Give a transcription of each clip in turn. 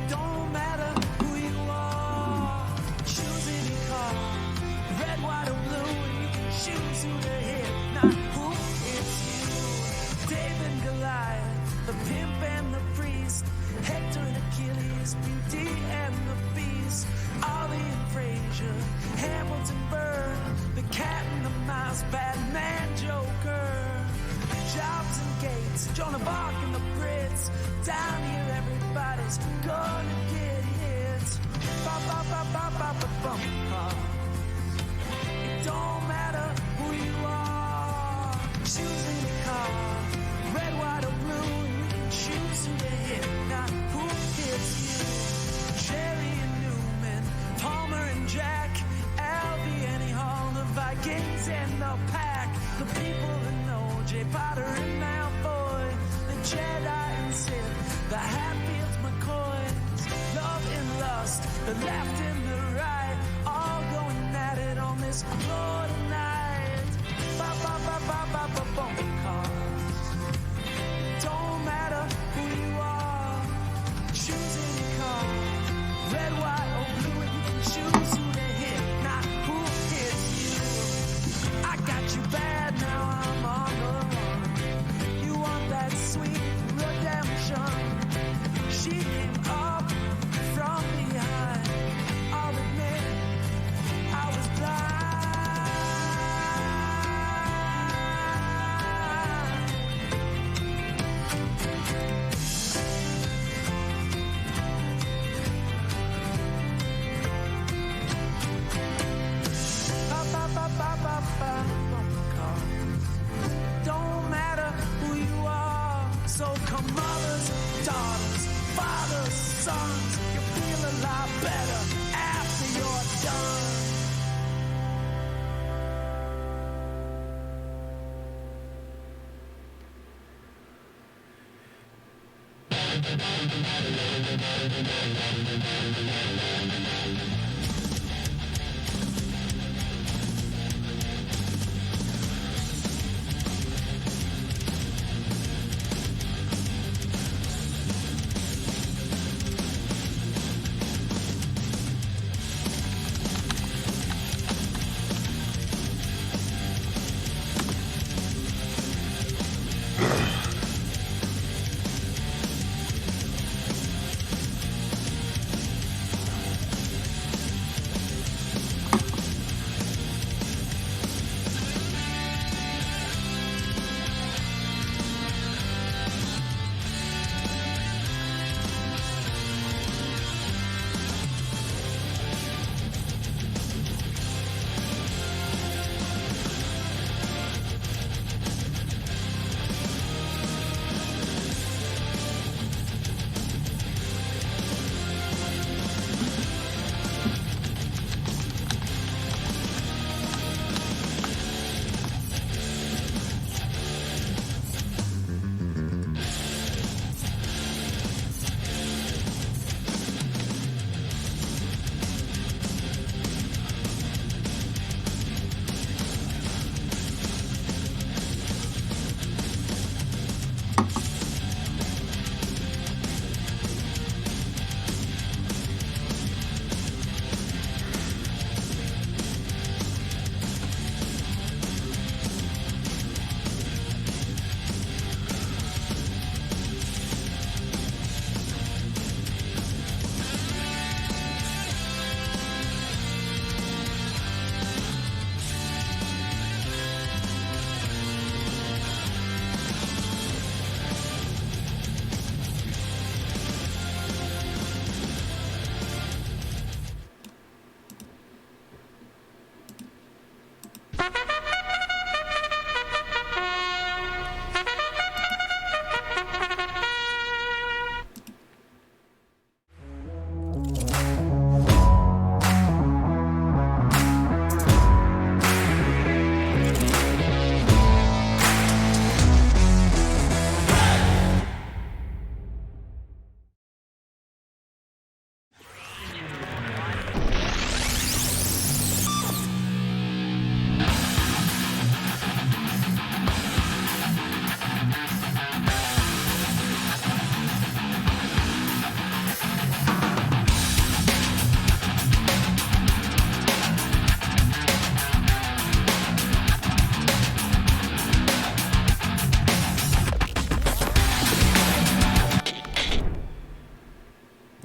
Don't matter who you are, choose any car, red, white, or blue, and you can choose who to hit, not who hits you. David and Goliath, the pimp and the priest, Hector and Achilles, Beauty and the Beast, Ollie and Frazier, Hamilton, Burr, the cat and the mouse, Batman, Joker, Jobs and Gates, Joan of Arc and the Brits. Down here everybody's gonna get hit. Bump car. It don't matter who you are, choosing the car, red, white, or blue, and you can choose who to hit, not who hits you. Jerry and Newman, Palmer and Jack, Alvy and Hall, the Vikings and the Pack, the people that know Jay Potter and Malfoy, the Jedi and Sith, the Hatfields, McCoys, love and lust, the left and the right, all going at it on this floor tonight. Bump cars. Don't matter who you are, choose any car, red, white, or blue, and you can choose who to hit, not who hits you. I got you bad, now I'm on the run. You want that sweet redemption? She came up from behind. I'll admit I was blind. Don't matter who you are, so come mothers, daughters, fathers, sons, you feel a lot better after you're done.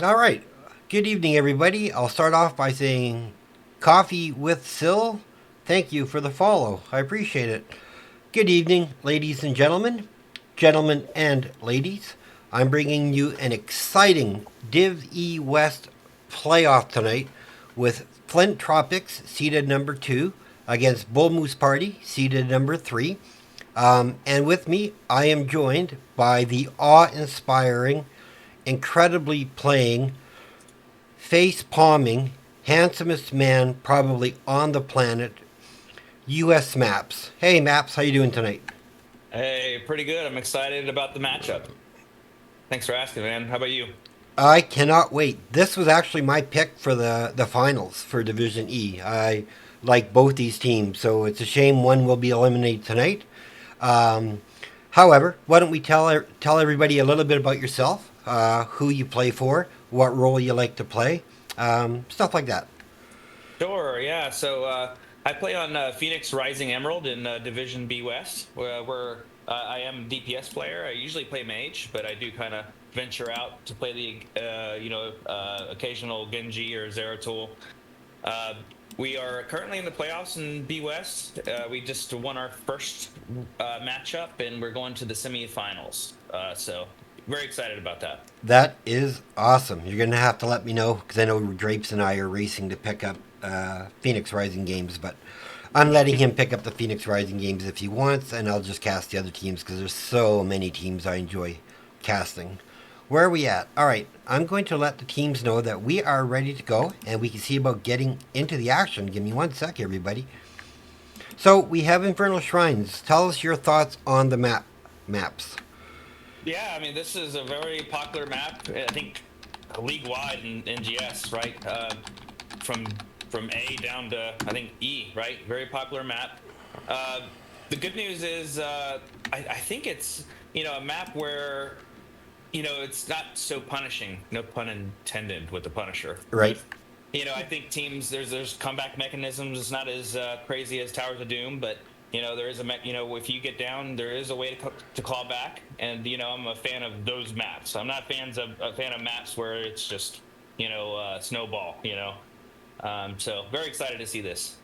All right. Good evening, everybody. I'll start off by saying coffee with Sil. Thank you for the follow. I appreciate it. Good evening, ladies and gentlemen and ladies. I'm bringing you an exciting Div E West playoff tonight with Flint Tropics, seeded number 2, against Bull Moose Party, seeded number 3. And with me, I am joined by the awe inspiring, incredibly playing, face palming, handsomest man probably on the planet, U.S. Maps. Hey, Maps, how you doing tonight? Hey, pretty good. I'm excited about the matchup. Thanks for asking, man. How about you? I cannot wait. This was actually my pick for the finals for Division E. I like both these teams, so it's a shame one will be eliminated tonight. Um, However, why don't we tell everybody a little bit about yourself, who you play for, what role you like to play, stuff like that. Sure, yeah. I play on Phoenix Rising Emerald in Division B West, where I am DPS player. I usually play mage, but I do kind of venture out to play the occasional Genji or Zeratul. Uh, we are currently in the playoffs in B West. We just won our first matchup, and we're going to the semifinals. So very excited about that. That is awesome. You're going to have to let me know because I know Drapes and I are racing to pick up Phoenix Rising games, but I'm letting him pick up the Phoenix Rising games if he wants, and I'll just cast the other teams because there's so many teams I enjoy casting. Where are we at? All right, I'm going to let the teams know that we are ready to go, and we can see about getting into the action. Give me one sec, everybody. So we have Infernal Shrines. Tell us your thoughts on the maps. Yeah, I mean, this is a very popular map. I think league wide in NGS, right? From from A down to I think E, right? Very popular map. Uh, the good news is I think it's a map where it's not so punishing. No pun intended with the Punisher, Right? but I think teams there's comeback mechanisms. It's not as crazy as Towers of Doom, but there is if you get down, there is a way to claw back, and I'm a fan of those maps. I'm not a fan of maps where it's just snowball. So very excited to see this.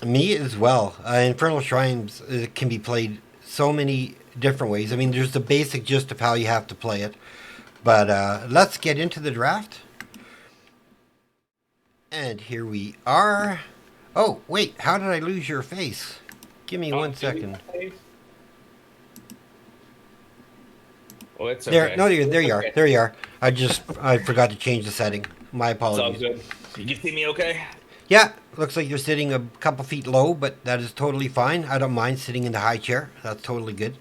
Me as well. Infernal Shrines can be played so many different ways. I mean, there's the basic gist of how you have to play it. But let's get into the draft. And here we are. Oh, wait, how did I lose your face? Give me Oh, one do we second. play? Oh, it's There, okay. no, there It's you are. okay. There you are. I forgot to change the setting. My It's all apologies. good. You see me okay? Yeah, looks like you're sitting a couple feet low, but that is totally fine. I don't mind sitting in the high chair. That's totally good.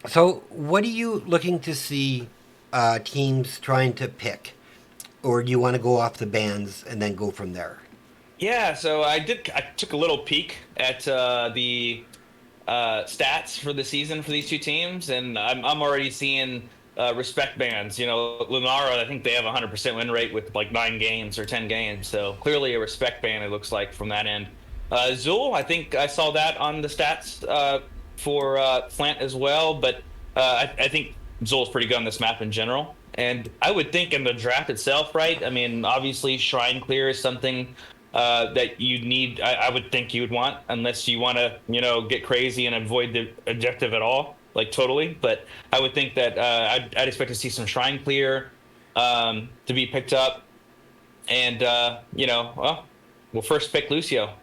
So, what are you looking to see teams trying to pick? Or do you want to go off the bands and then go from there? Yeah, so I took a little peek at the stats for the season for these two teams, and I'm already seeing respect bands. Lunara, I think they have a 100% win rate with like 9 games or 10 games, so clearly a respect band. It looks like from that end. Zul, I think I saw that on the stats for Flint as well, but I think Zul's pretty good on this map in general. And I would think in the draft itself, right? I mean, obviously, Shrine Clear is something that you need. I would think you would want, unless you want to, get crazy and avoid the objective at all, like totally. But I would think that I'd expect to see some Shrine Clear to be picked up, and we'll first pick Lucio.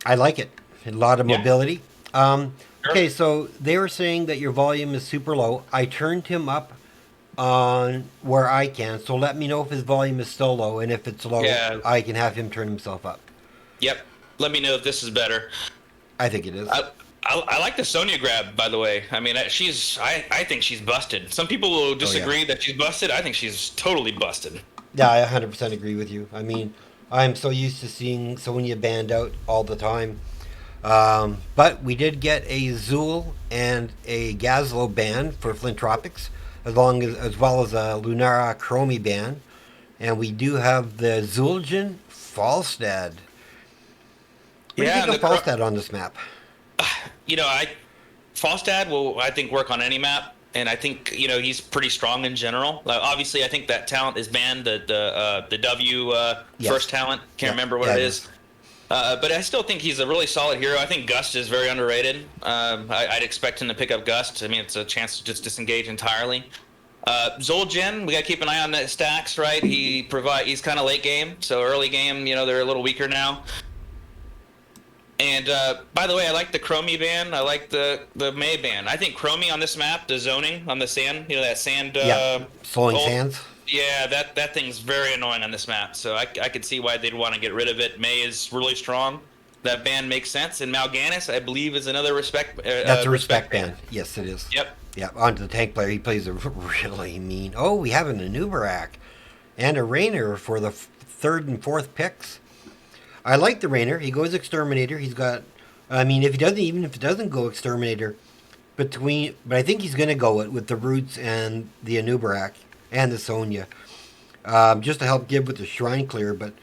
I like it. A lot of Yeah, mobility. Okay, sure. so they were saying that your volume is super low. I turned him up on where I can, so let me know if his volume is still low, and if it's low, Yeah. I can have him turn himself up. Yep. Let me know if this is better. I think it is. I like the Sonya grab, by the way. I mean, I think she's busted. Some people will Oh, yeah. disagree that she's busted. I think she's totally busted. Yeah, I 100% agree with you. I mean, I'm so used to seeing Sonya banned out all the time. But we did get a Zool and a Gazlo ban for Flint Tropics, as well as a Lunara Chromie ban, and we do have the Zul'jin Falstad. What do you Yeah, think and of Falstad on this map? I Falstad will I think work on any map. and I think he's pretty strong in general. Obviously, I think that talent is banned. The W Yes. first talent. Can't Yeah. remember what Yeah, it it is. But I still think he's a really solid hero. I think Gust is very underrated. I'd expect him to pick up Gust. I mean, it's a chance to just disengage entirely. Zul'jin, we got to keep an eye on that stacks, right? He's kind of late game, so early game, they're a little weaker now. And by the way, I like the Chromie ban. I like the May ban. I think Chromie on this map, the zoning on the sand, that sand. Slowing sands. Yeah, that thing's very annoying on this map. So I could see why they'd want to get rid of it. May is really strong. That ban makes sense. And Mal'Ganis, I believe, is another respect. That's a respect ban. Yes, it is. Yep. Yeah, onto the tank player. He plays a really mean. Oh, we have an Anubarak and a Rainer for the third and fourth picks. I like the Rainer. He goes Exterminator. He's got. I mean, if it doesn't go Exterminator, but I think he's going to go it with the Roots and the Anubarak and the Sonya, just to help give with the Shrine Clear. But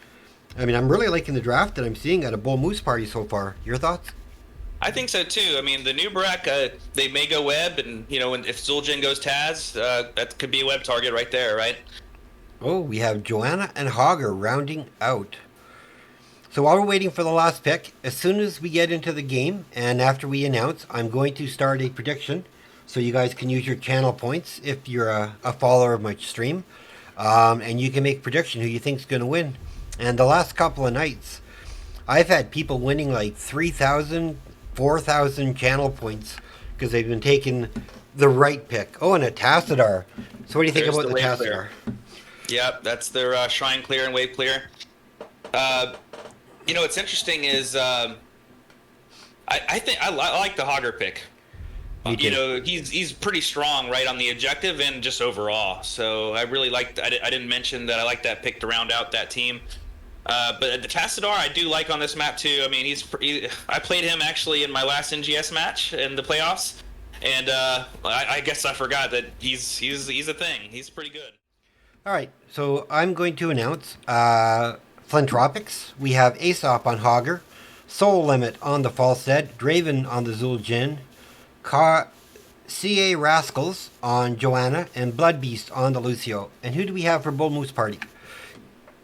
I mean, I'm really liking the draft that I'm seeing at a Bull Moose party so far. Your thoughts? I think so too. I mean, the Anubarak, they may go web, and if Zul'jin goes Taz, that could be a web target right there, right? Oh, we have Joanna and Hogger rounding out. So while we're waiting for the last pick, as soon as we get into the game and after we announce, I'm going to start a prediction so you guys can use your channel points if you're a follower of my stream. And you can make a prediction who you think is going to win. And the last couple of nights, I've had people winning like 3,000, 4,000 channel points because they've been taking the right pick. Oh, and a Tassadar. So what do you think about the Tassadar? Yep, that's their Shrine Clear and Wave Clear. What's interesting is I think I like the Hogger pick. He's pretty strong right on the objective and just overall. So I really liked. I didn't mention that I like that pick to round out that team. But the Tassadar I do like on this map too. I mean, I played him actually in my last NGS match in the playoffs, and I guess I forgot that he's a thing. He's pretty good. All right, so I'm going to announce Flint Tropics. We have Aesop on Hogger, Soul Limit on the Falstead, Draven on the Zul'jin, CA Rascals on Joanna, and Blood Beast on the Lucio. And who do we have for Bull Moose Party?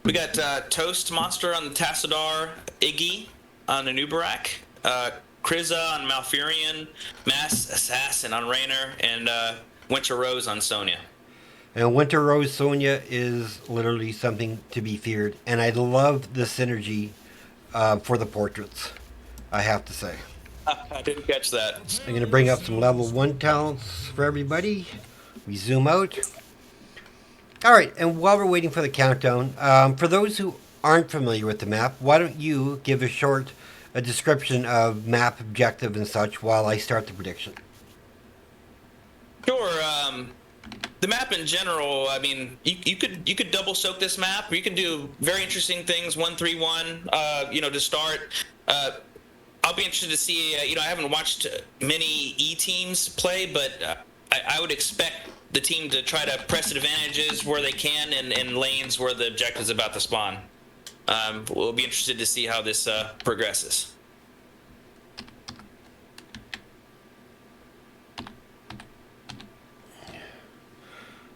We got Toast Monster on the Tassadar, Iggy on the Anubarak, Kriza on Malfurion, Mass Assassin on Rainer, and Winter Rose on Sonya. And Winter Rose Sonya is literally something to be feared. And I love the synergy for the portraits, I have to say. I didn't catch that. I'm going to bring up some level 1 talents for everybody. We zoom out. All right, and while we're waiting for the countdown, for those who aren't familiar with the map, why don't you give a description of map objective and such while I start the prediction? Sure. The map in general, I mean, you could double soak this map, or you can do very interesting things, 1-3-1, to start. I'll be interested to see, I haven't watched many E teams play, but I would expect the team to try to press advantages where they can in lanes where the objective is about to spawn. We'll be interested to see how this progresses.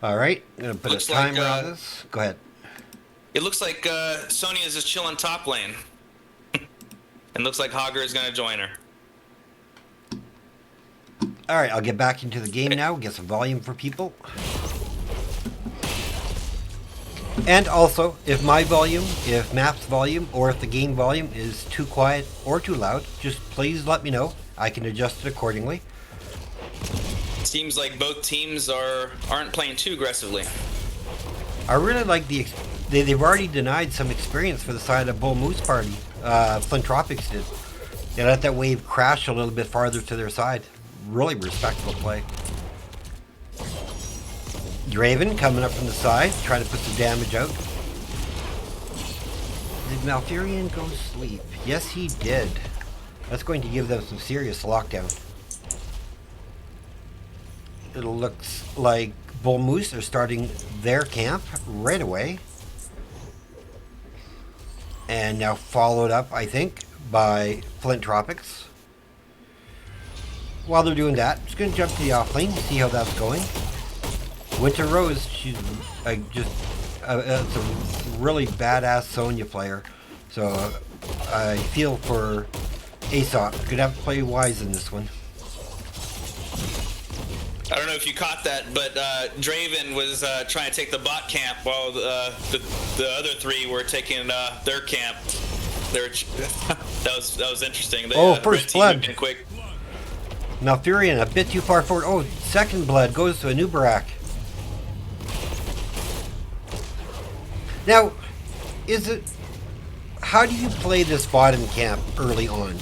All right, I'm going to put a timer on this. Go ahead. It looks like Sonya is just chilling top lane. And looks like Hogger is going to join her. All right, I'll get back into the game now, get some volume for people. And also, if map's volume, or if the game volume is too quiet or too loud, just please let me know. I can adjust it accordingly. Seems like both teams aren't playing too aggressively. I really like they've already denied some experience for the side of Bull Moose Party. Flint Tropics did. They let that wave crash a little bit farther to their side. Really respectable play. Draven coming up from the side, trying to put some damage out. Did Malfurion go sleep? Yes, he did. That's going to give them some serious lockdown. It looks like Bull Moose are starting their camp right away. And now followed up, I think, by Flint Tropics. while they're doing that, just going to jump to the off lane, see how that's going. Winter Rose, she's it's a really badass Sonya player. So I feel for Aesop. Gonna have to play wise in this one. I don't know if you caught that, but Draven was trying to take the bot camp while the other three were taking their camp. That was interesting. They, first blood. Quick. Malfurion a bit too far forward. Oh, second blood goes to a new Barak. Now, how do you play this bottom camp early on?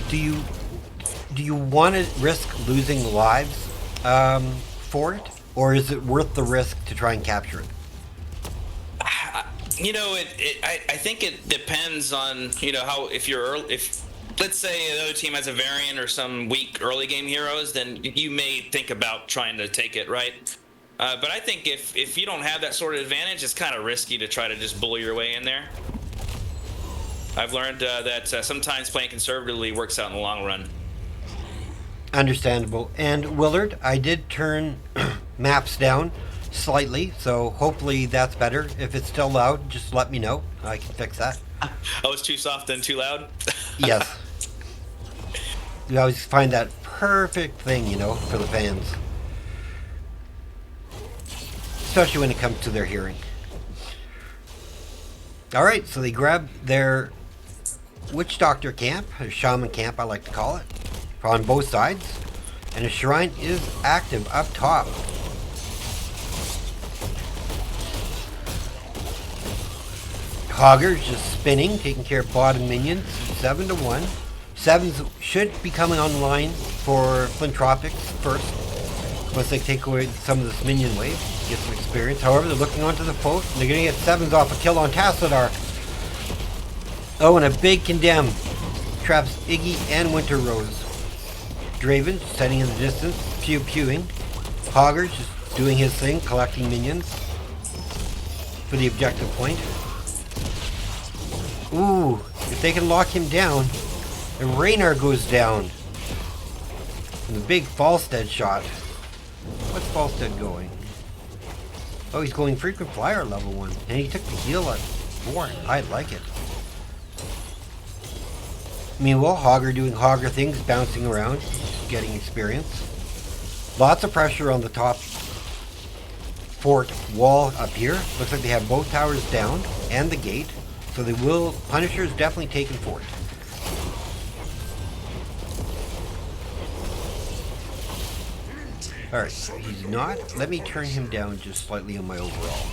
Do you want to risk losing lives for it, or is it worth the risk to try and capture it? I think it depends on how if let's say the other team has a variant or some weak early game heroes, then you may think about trying to take it, right? But I think if you don't have that sort of advantage, it's kind of risky to try to just bully your way in there. I've learned that sometimes playing conservatively works out in the long run. Understandable. And Willard, I did turn maps down slightly, so hopefully that's better. If it's still loud, just let me know. I can fix that. Oh, it's too soft and too loud? Yes. You always find that perfect thing, for the fans. Especially when it comes to their hearing. Alright, so they grab their Witch Doctor camp, or Shaman camp I like to call it, on both sides. And a shrine is active up top. Hogger's just spinning, taking care of bottom minions, 7-1. Sevens should be coming online for Flint Tropics first. Once they take away some of this minion wave, get some experience. However, they're looking onto the foe, and they're going to get sevens off a kill on Tassadar. Oh, and a big condemn. Traps Iggy and Winter Rose. Draven standing in the distance, pew-pewing. Hogger just doing his thing, collecting minions for the objective point. Ooh, if they can lock him down, and Raynar goes down. And the big Falstead shot. What's Falstead going? Oh, he's going frequent flyer level 1. And he took the heal at 4. I like it. Meanwhile, Hogger doing Hogger things, bouncing around, getting experience. Lots of pressure on the top fort wall up here. Looks like they have both towers down and the gate. So they will, Punisher is definitely taking fort. Alright, so he's not. Let me turn him down just slightly on my overall.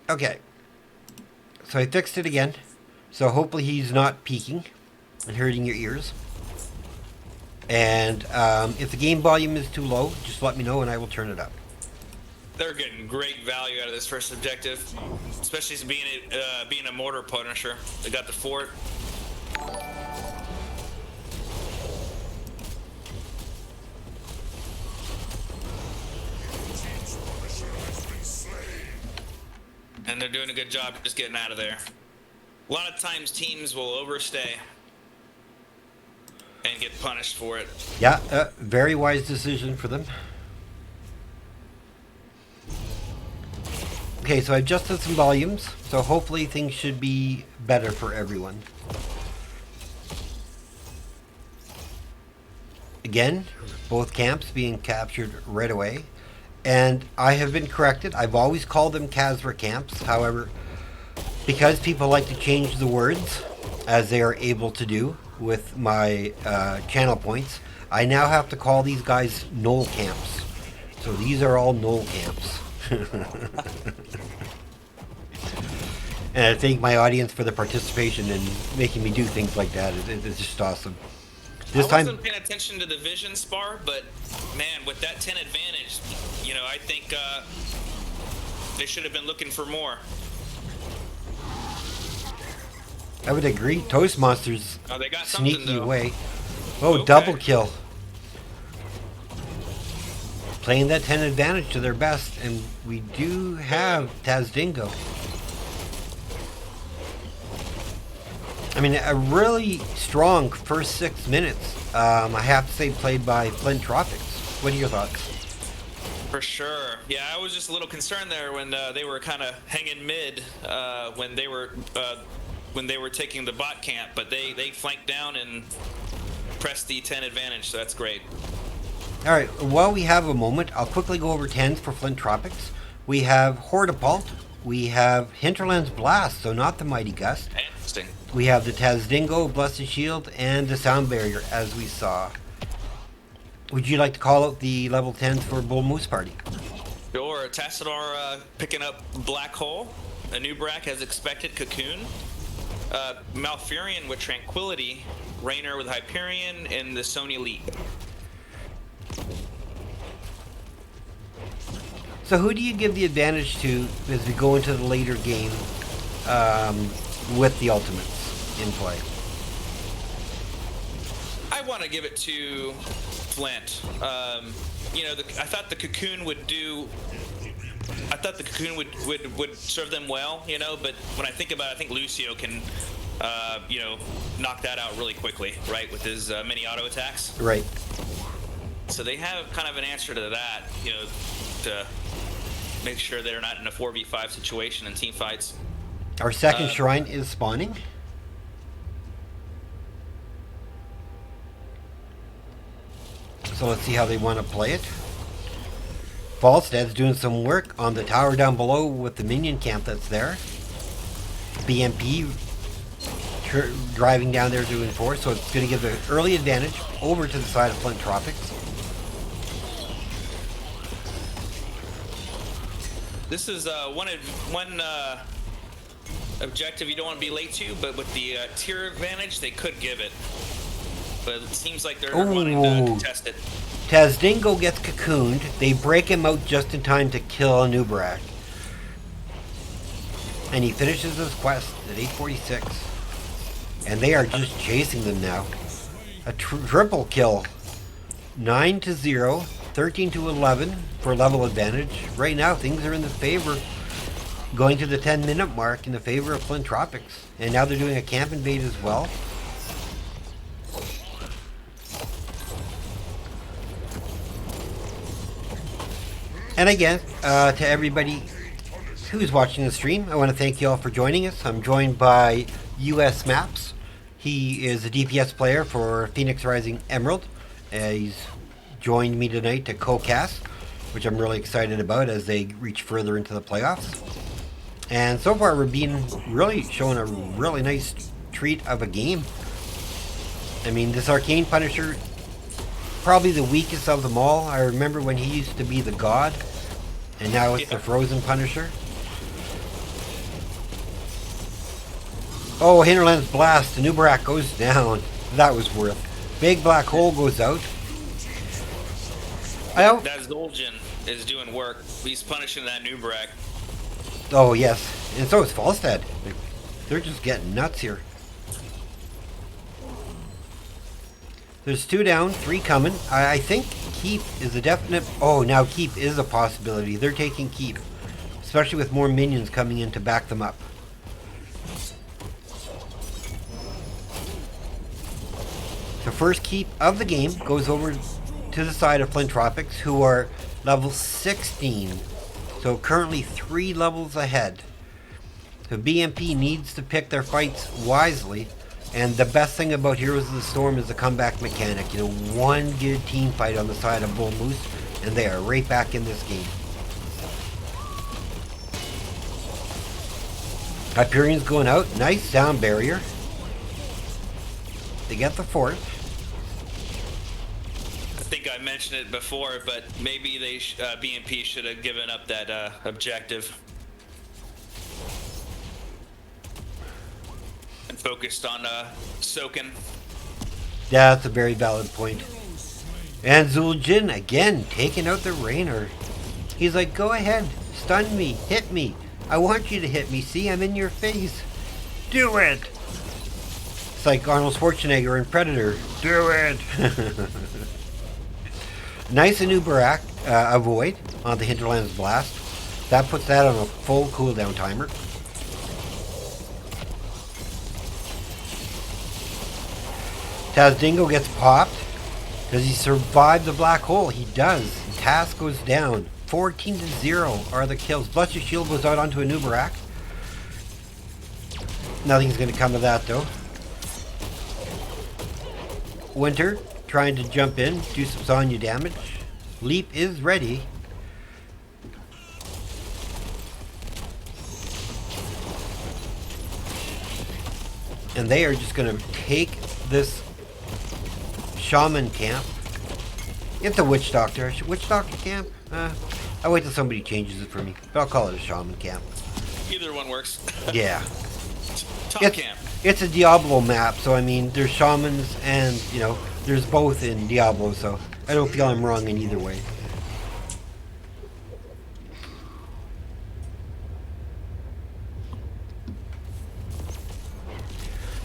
Okay. So I fixed it again. So hopefully he's not peaking and hurting your ears. And if the game volume is too low, just let me know and I will turn it up. They're getting great value out of this first objective, especially being a mortar Punisher. They got the fort. And they're doing a good job just getting out of there. A lot of times teams will overstay and get punished for it. Yeah, very wise decision for them. Okay, so I adjusted some volumes, so hopefully things should be better for everyone. Again, both camps being captured right away. And I have been corrected. I've always called them Khazra camps. However, because people like to change the words, as they are able to do with my channel points, I now have to call these guys Knoll camps. So these are all Knoll camps. And I thank my audience for the participation and making me do things like that. It's just awesome. I wasn't paying attention to the vision spar, but man, with that 10 advantage, I think they should have been looking for more. I would agree. Toast Monsters they got sneaky though. away. Oh, Okay. Double kill. Playing that 10 advantage to their best, and we do have Tazdingo. I mean, a really strong first 6 minutes. I have to say, played by Flint Tropics. What are your thoughts? For sure. Yeah, I was just a little concerned there when they were kind of hanging mid when they were taking the bot camp, but they flanked down and pressed the 10 advantage, so that's great. All right, while we have a moment, I'll quickly go over 10s for Flint Tropics. We have Hortipult. We have Hinterland's Blast, so not the Mighty Gust. Interesting. We have the Tazdingo, Blessed Shield, and the Sound Barrier, as we saw. Would you like to call out the level 10s for Bull Moose Party? Sure. Tassadar picking up Black Hole. Anubrak as expected, Cocoon. Malfurion with Tranquility. Raynor with Hyperion, and the Sony Elite. So who do you give the advantage to as we go into the later game with the ultimates in play? I want to give it to Flint. I thought the Cocoon would do. I thought the Cocoon would serve them well, But when I think about it, I think Lucio can, knock that out really quickly, right, with his many auto attacks. Right. So they have kind of an answer to that, to make sure they're not in a 4v5 situation in team fights. Our second shrine is spawning. So let's see how they want to play it. Falstead's doing some work on the tower down below with the minion camp that's there. BMP driving down there doing force, so it's going to give the early advantage over to the side of Flint Tropics. This is one objective you don't want to be late to, but with the tier advantage, they could give it. But it seems like they're wanting to contest it. Tazdingo gets cocooned. They break him out just in time to kill Anubrak. And he finishes his quest at 8:46. And they are just chasing them now. A triple kill. 9-0, 13-11 for level advantage. Right now, things are in the favor. Going to the 10-minute mark in the favor of Flint Tropics. And now they're doing a camp invade as well. And again, to everybody who's watching the stream, I want to thank you all for joining us. I'm joined by US Maps. He is a DPS player for Phoenix Rising Emerald. He's joined me tonight to co-cast, which I'm really excited about as they reach further into the playoffs. And so far, we're being really showing a really nice treat of a game. I mean, this Arcane Punisher, probably the weakest of them all. I remember when he used to be the god, and now it's the Frozen Punisher. Oh, Hinterland's Blast. The Nubarak goes down. That was worth. Big Black Hole goes out. That Zoljan is doing work. He's punishing that Nubarak. Oh, yes. And so is Falstad. They're just getting nuts here. There's 2 down, 3 coming. I think Keep is a definite... Oh, now Keep is a possibility. They're taking Keep. Especially with more minions coming in to back them up. The first Keep of the game goes over to the side of Flint Tropics, who are level 16. So currently 3 levels ahead. The BMP needs to pick their fights wisely. And the best thing about Heroes of the Storm is the comeback mechanic. One good team fight on the side of Bull Moose, and they are right back in this game. Hyperion's going out. Nice sound barrier. They get the fourth. I think I mentioned it before, but maybe they BMP should have given up that objective. Focused on soaking. Yeah, that's a very valid point. And Zuljin again taking out the Raynor. He's like, go ahead, stun me, hit me. I want you to hit me. See, I'm in your face. Do it. It's like Arnold Schwarzenegger in Predator. Do it. Nice Anubarak avoid on the Hinterland's Blast. That puts that on a full cooldown timer. Tazdingo gets popped. Does he survive the black hole? He does. Taz goes down. 14-0 are the kills. Blessed Shield goes out onto a Nubarak. Nothing's going to come of that, though. Winter trying to jump in, do some Sonya damage. Leap is ready. And they are just going to take this shaman camp. It's a witch doctor. Witch doctor camp? I'll wait till somebody changes it for me. But I'll call it a shaman camp. Either one works. Yeah. Top camp. It's a Diablo map, so I mean, there's shamans and, you know, there's both in Diablo, so I don't feel I'm wrong in either way.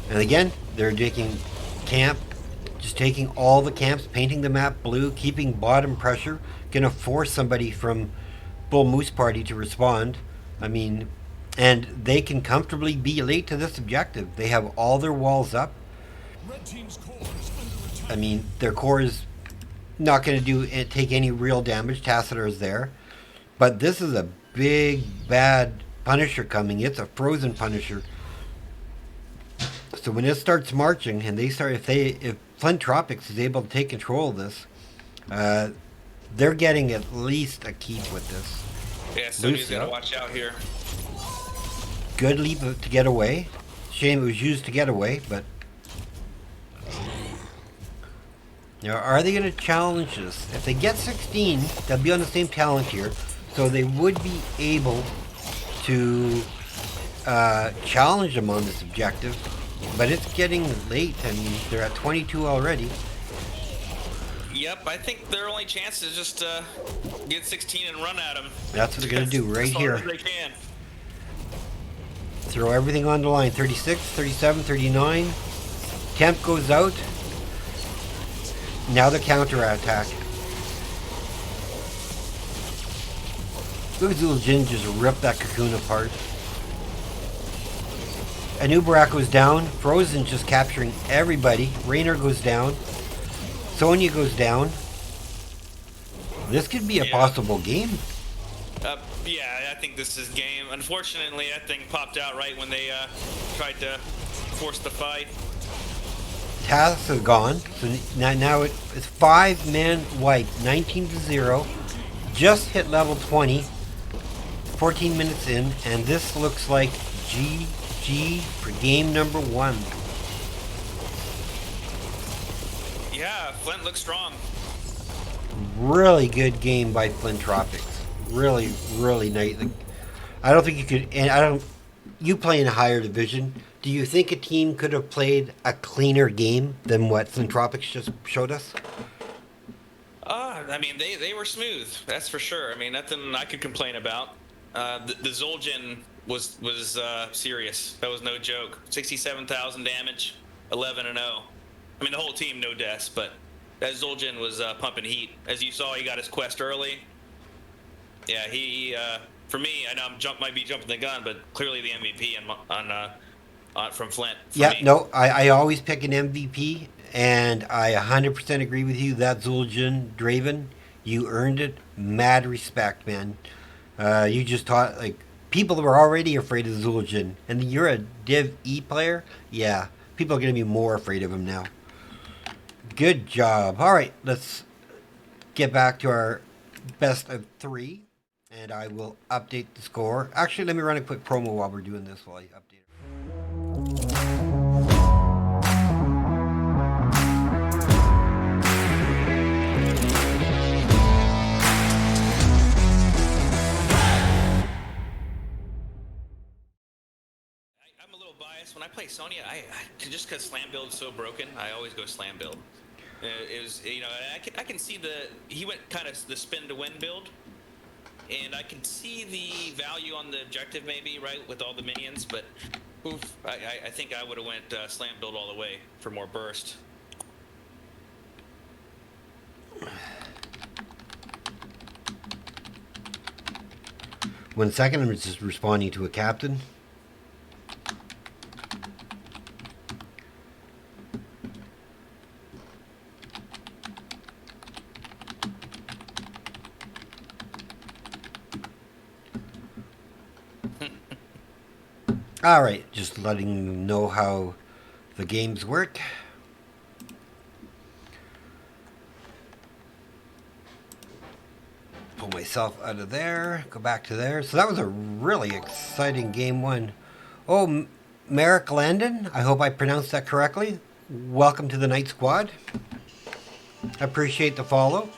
And again, they're taking camp, just taking all the camps, painting the map blue, keeping bottom pressure, gonna force somebody from Bull Moose Party to respond. I mean, and they can comfortably be late to this objective. They have all their walls up. I mean, their core is not gonna take any real damage. Tacitor is there. But this is a big, bad Punisher coming. It's a frozen Punisher. So when it starts marching, and if Flint Tropics is able to take control of this, they're getting at least a keep with this. Yeah, Sonya's got to watch out here. Good leap to get away. Shame it was used to get away, but... Now, are they going to challenge this? If they get 16, they'll be on the same talent here, so they would be able to challenge them on this objective. But it's getting late. I mean, they're at 22 already. Yep, I think their only chance is just get 16 and run at them. That's what they're going to do right here. As hard as they can. Throw everything on the line. 36, 37, 39. Temp goes out. Now the counter-attack. Look at Zul Jin just rip that cocoon apart. Anubarak goes down. Frozen just capturing everybody. Raynor goes down. Sonya goes down. This could be a possible game. Yeah, I think this is game. Unfortunately, that thing popped out right when they tried to force the fight. Taz is gone. So now it's 5-man wipe. 19-0. Just hit level 20. 14 minutes in. And this looks like GG for game number 1. Yeah, Flint looks strong. Really good game by Flint Tropics. Really, really nice. I don't think you could, and you play in a higher division. Do you think a team could have played a cleaner game than what Flint Tropics just showed us? I mean, they were smooth. That's for sure. I mean, nothing I could complain about. The Zul'jin was serious. That was no joke. 67,000 damage, 11-0. I mean, the whole team, no deaths, but that Zul'jin was pumping heat. As you saw, he got his quest early. Yeah, he for me, I know might be jumping the gun, but clearly the MVP from Flint. No, I always pick an MVP, and I 100% agree with you. That Zul'jin, Draven, you earned it. Mad respect, man. You just taught, like, people were already afraid of Zul'jin, and you're a Div E player? Yeah, people are going to be more afraid of him now. Good job. All right, let's get back to our best of 3, and I will update the score. Actually, let me run a quick promo while we're doing this while I update it. I'm a little biased. When I play Sonya, I just because slam build is so broken, I always go slam build. It was, you know, I can see he went kind of the spin to win build, and I can see the value on the objective maybe, right, with all the minions, but oof, I think I would have went slam build all the way for more burst. 1 second, I'm just responding to a captain. All right, just letting you know how the games work. Pull myself out of there, go back to there. So that was a really exciting game one. Oh, Merrick Landon, I hope I pronounced that correctly. Welcome to the Night Squad. I appreciate the follow.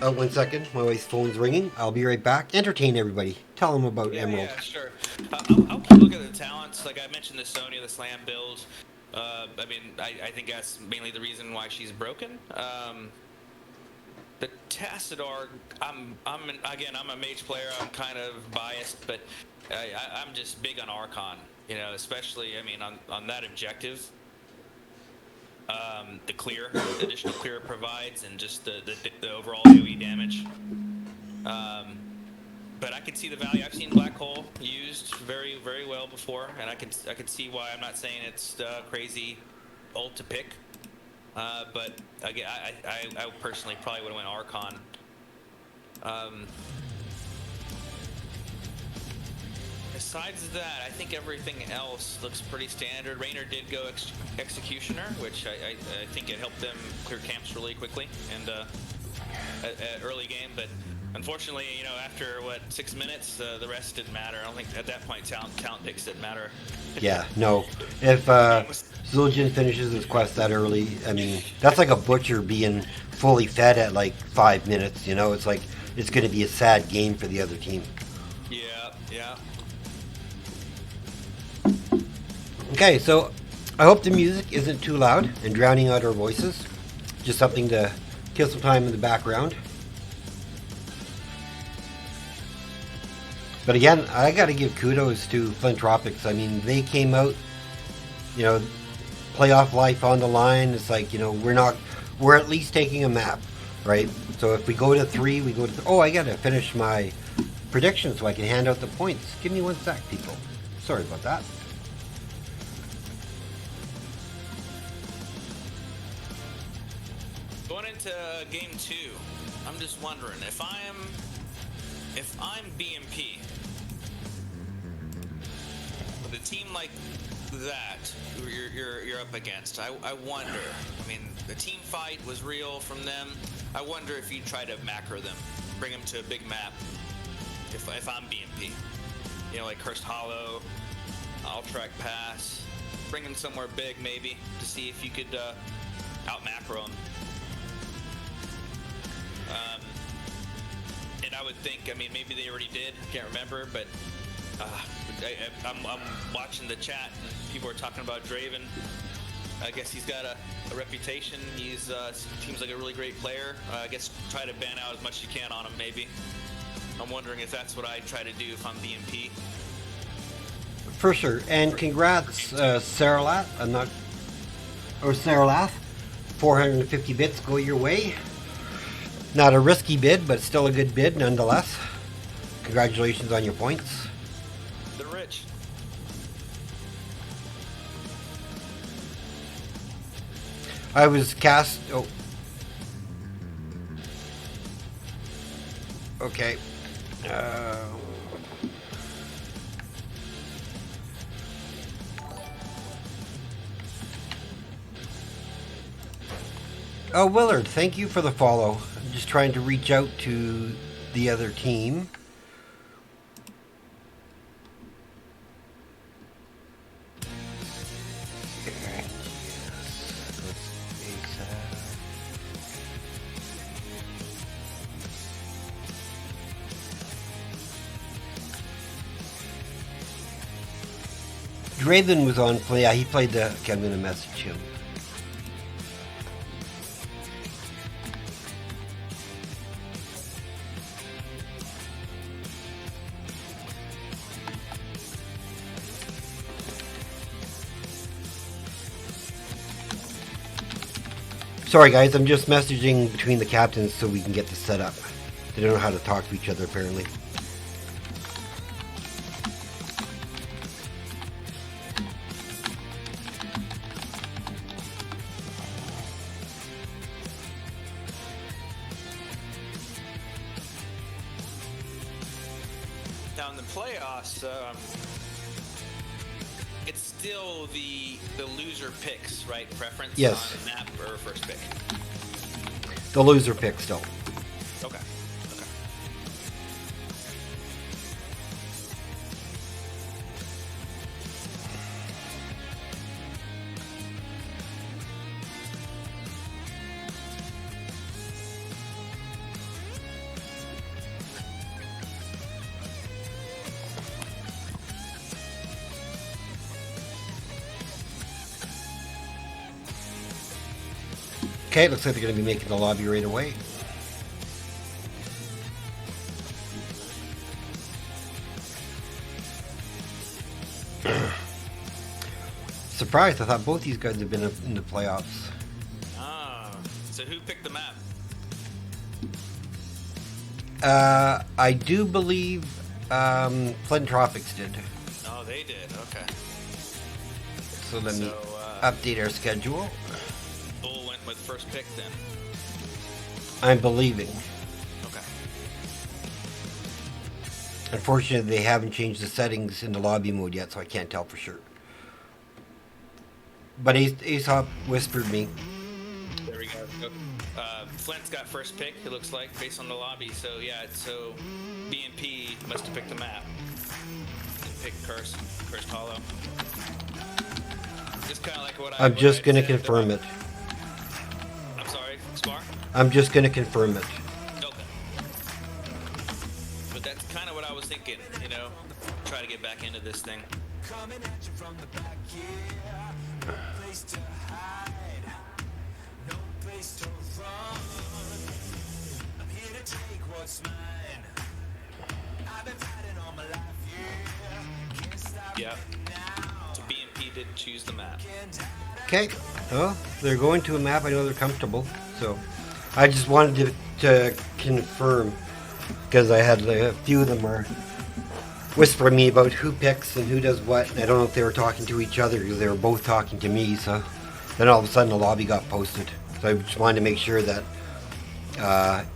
Oh, 1 second. My wife's phone's ringing. I'll be right back. Entertain everybody. Tell them about Emerald. Yeah, sure. I'll keep looking at the talents. Like I mentioned, the Sonya, the Slam build. I mean, I think that's mainly the reason why she's broken. The Tassadar, I'm a mage player. I'm kind of biased, but I'm just big on Archon. You know, especially on that objective. The additional clear it provides, and just the overall AoE damage. But I could see the value. I've seen Black Hole used very, very well before, and I could see why. I'm not saying it's crazy ult to pick, but again, I personally probably would have went Archon. Besides that, I think everything else looks pretty standard. Raynor did go Executioner, which I think it helped them clear camps really quickly and at early game. But unfortunately, after 6 minutes, the rest didn't matter. I don't think at that point talent picks didn't matter. Yeah, no. If Zul'jin finishes his quest that early, I mean, that's like a butcher being fully fed at like 5 minutes. It's like it's going to be a sad game for the other team. Yeah. Okay, so I hope the music isn't too loud and drowning out our voices. Just something to kill some time in the background. But again, I got to give kudos to Flint Tropics. I mean, they came out, playoff life on the line. It's like, we're at least taking a map, right? So if we go to 3, we go to... I got to finish my prediction so I can hand out the points. Give me 1 sec, people. Sorry about that. Going into game 2, I'm just wondering if I'm BMP, with a team like that you're up against, I wonder. I mean, the team fight was real from them. I wonder if you try to macro them, bring them to a big map. If I'm BMP, like Cursed Hollow, Ultrac Pass, bring them somewhere big maybe to see if you could out macro them. And I would think, maybe they already did. I can't remember, but I'm watching the chat, and people are talking about Draven. I guess he's got a reputation. He's seems like a really great player. I guess try to ban out as much as you can on him, maybe. I'm wondering if that's what I try to do if I'm BMP. For sure. And congrats, Saralath. Saralath. 450 bits go your way. Not a risky bid, but still a good bid nonetheless. Congratulations on your points. They're rich. I was cast... Okay. Willard, thank you for the follow. I'm just trying to reach out to the other team. Draven was on play. Yeah, he played the... Okay, I'm going to message him. Sorry guys, I'm just messaging between the captains so we can get this set up. They don't know how to talk to each other apparently. Now in the playoffs, it's still the loser picks, right? Preference Yes. on map or first pick. The loser pick still. Okay. Okay, looks like they're going to be making the lobby right away. Surprised, I thought both these guys have been up in the playoffs. Ah, so who picked the map? I do believe Flint Tropics did. Oh, they did. Okay. So let me So, update our schedule. Bull went with first pick then. I'm believing. Okay. Unfortunately, they haven't changed the settings in the lobby mode yet, so I can't tell for sure. But Aesop whispered me. There we go. Flint's got first pick, it looks like, based on the lobby. So, yeah, so BNP must have picked the map. And picked Cursed Hollow. Just kind of like what I'm just going to said confirm it. I'm sorry, Spar? I'm just going to confirm it. Okay. But that's kind of what I was thinking, you know, try to get back into this thing. Coming at you from the back, yeah. No place to hide, no place to run. I'm here to take what's mine. I've been fighting all my life, yeah. Can't stop Yeah. me now. So BNP did choose the map. Okay. Well, they're going to a map. I know they're comfortable. So I just wanted to confirm because I had a few of them were whispering me about who picks and who does what. And I don't know if they were talking to each other or they were both talking to me. So then all of a sudden the lobby got posted. So I just wanted to make sure that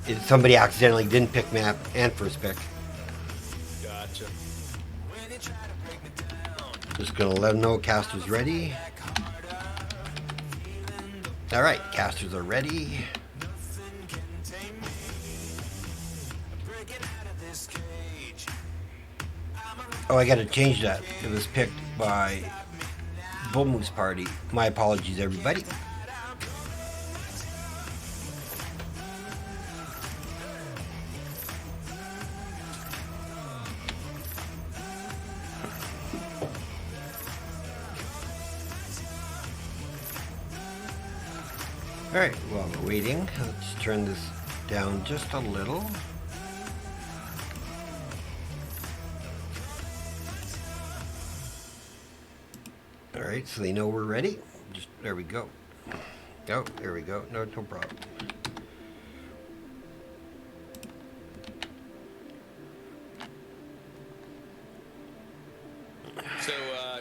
if somebody accidentally didn't pick map and first pick. Gotcha. Just going to let them know Caster's ready. All right, Casters are ready. Oh, I got to change that. It was picked by Bull Moose Party. My apologies, everybody. All right, while we're waiting, let's turn this down just a little. All right, so they know we're ready. Just there we go. Oh, there we go. No problem. So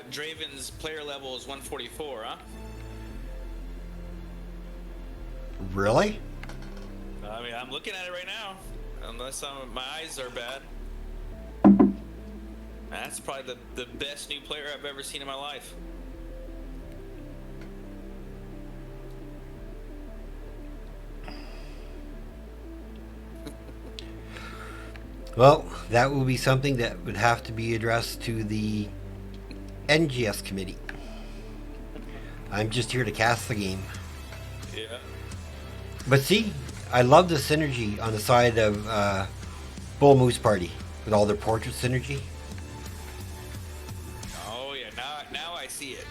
Draven's player level is 144, huh? Really? I mean, I'm looking at it right now. Unless my eyes are bad. That's probably the best new player I've ever seen in my life. Well, that will be something that would have to be addressed to the NGS committee. I'm just here to cast the game. Yeah. But see, I love the synergy on the side of Bull Moose Party with all their portrait synergy. Oh yeah, now I see it.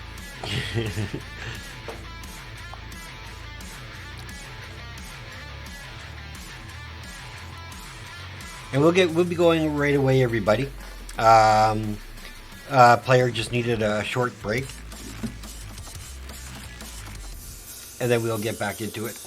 And we'll be going right away, everybody. Player just needed a short break, and then we'll get back into it.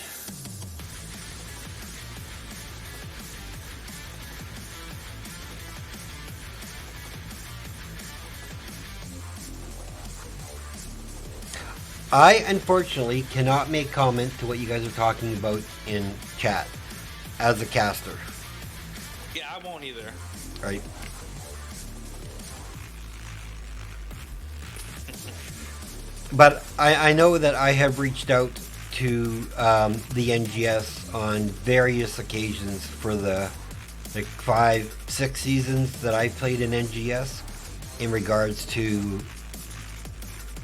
I unfortunately cannot make comment to what you guys are talking about in chat as a caster. Yeah, I won't either. Right. But I know that I have reached out to the NGS on various occasions for the like 5, 6 seasons that I played in NGS in regards to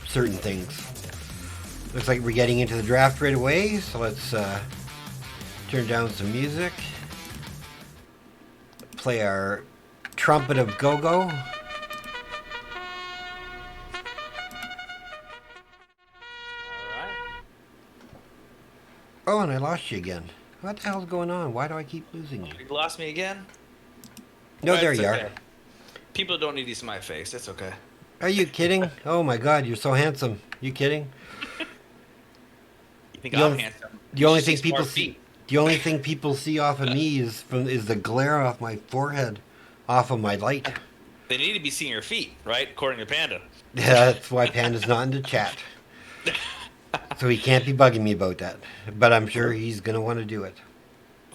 certain things. Looks like we're getting into the draft right away, so let's turn down some music. Play our Trumpet of Go-Go. Oh, and I lost you again. What the hell's going on? Why do I keep losing you? You lost me again? No, Right, there it's you okay. are. People don't need to see my face. It's okay. Are you kidding? Oh my God, you're so handsome. You kidding? You think The I'm only- handsome? The You only should thing see people smart see, feet. the only thing people see off of me is the glare off my forehead, off of my light. They need to be seeing your feet, right? According to Panda. Yeah, that's why Panda's not in the chat. So he can't be bugging me about that. But I'm sure he's gonna want to do it.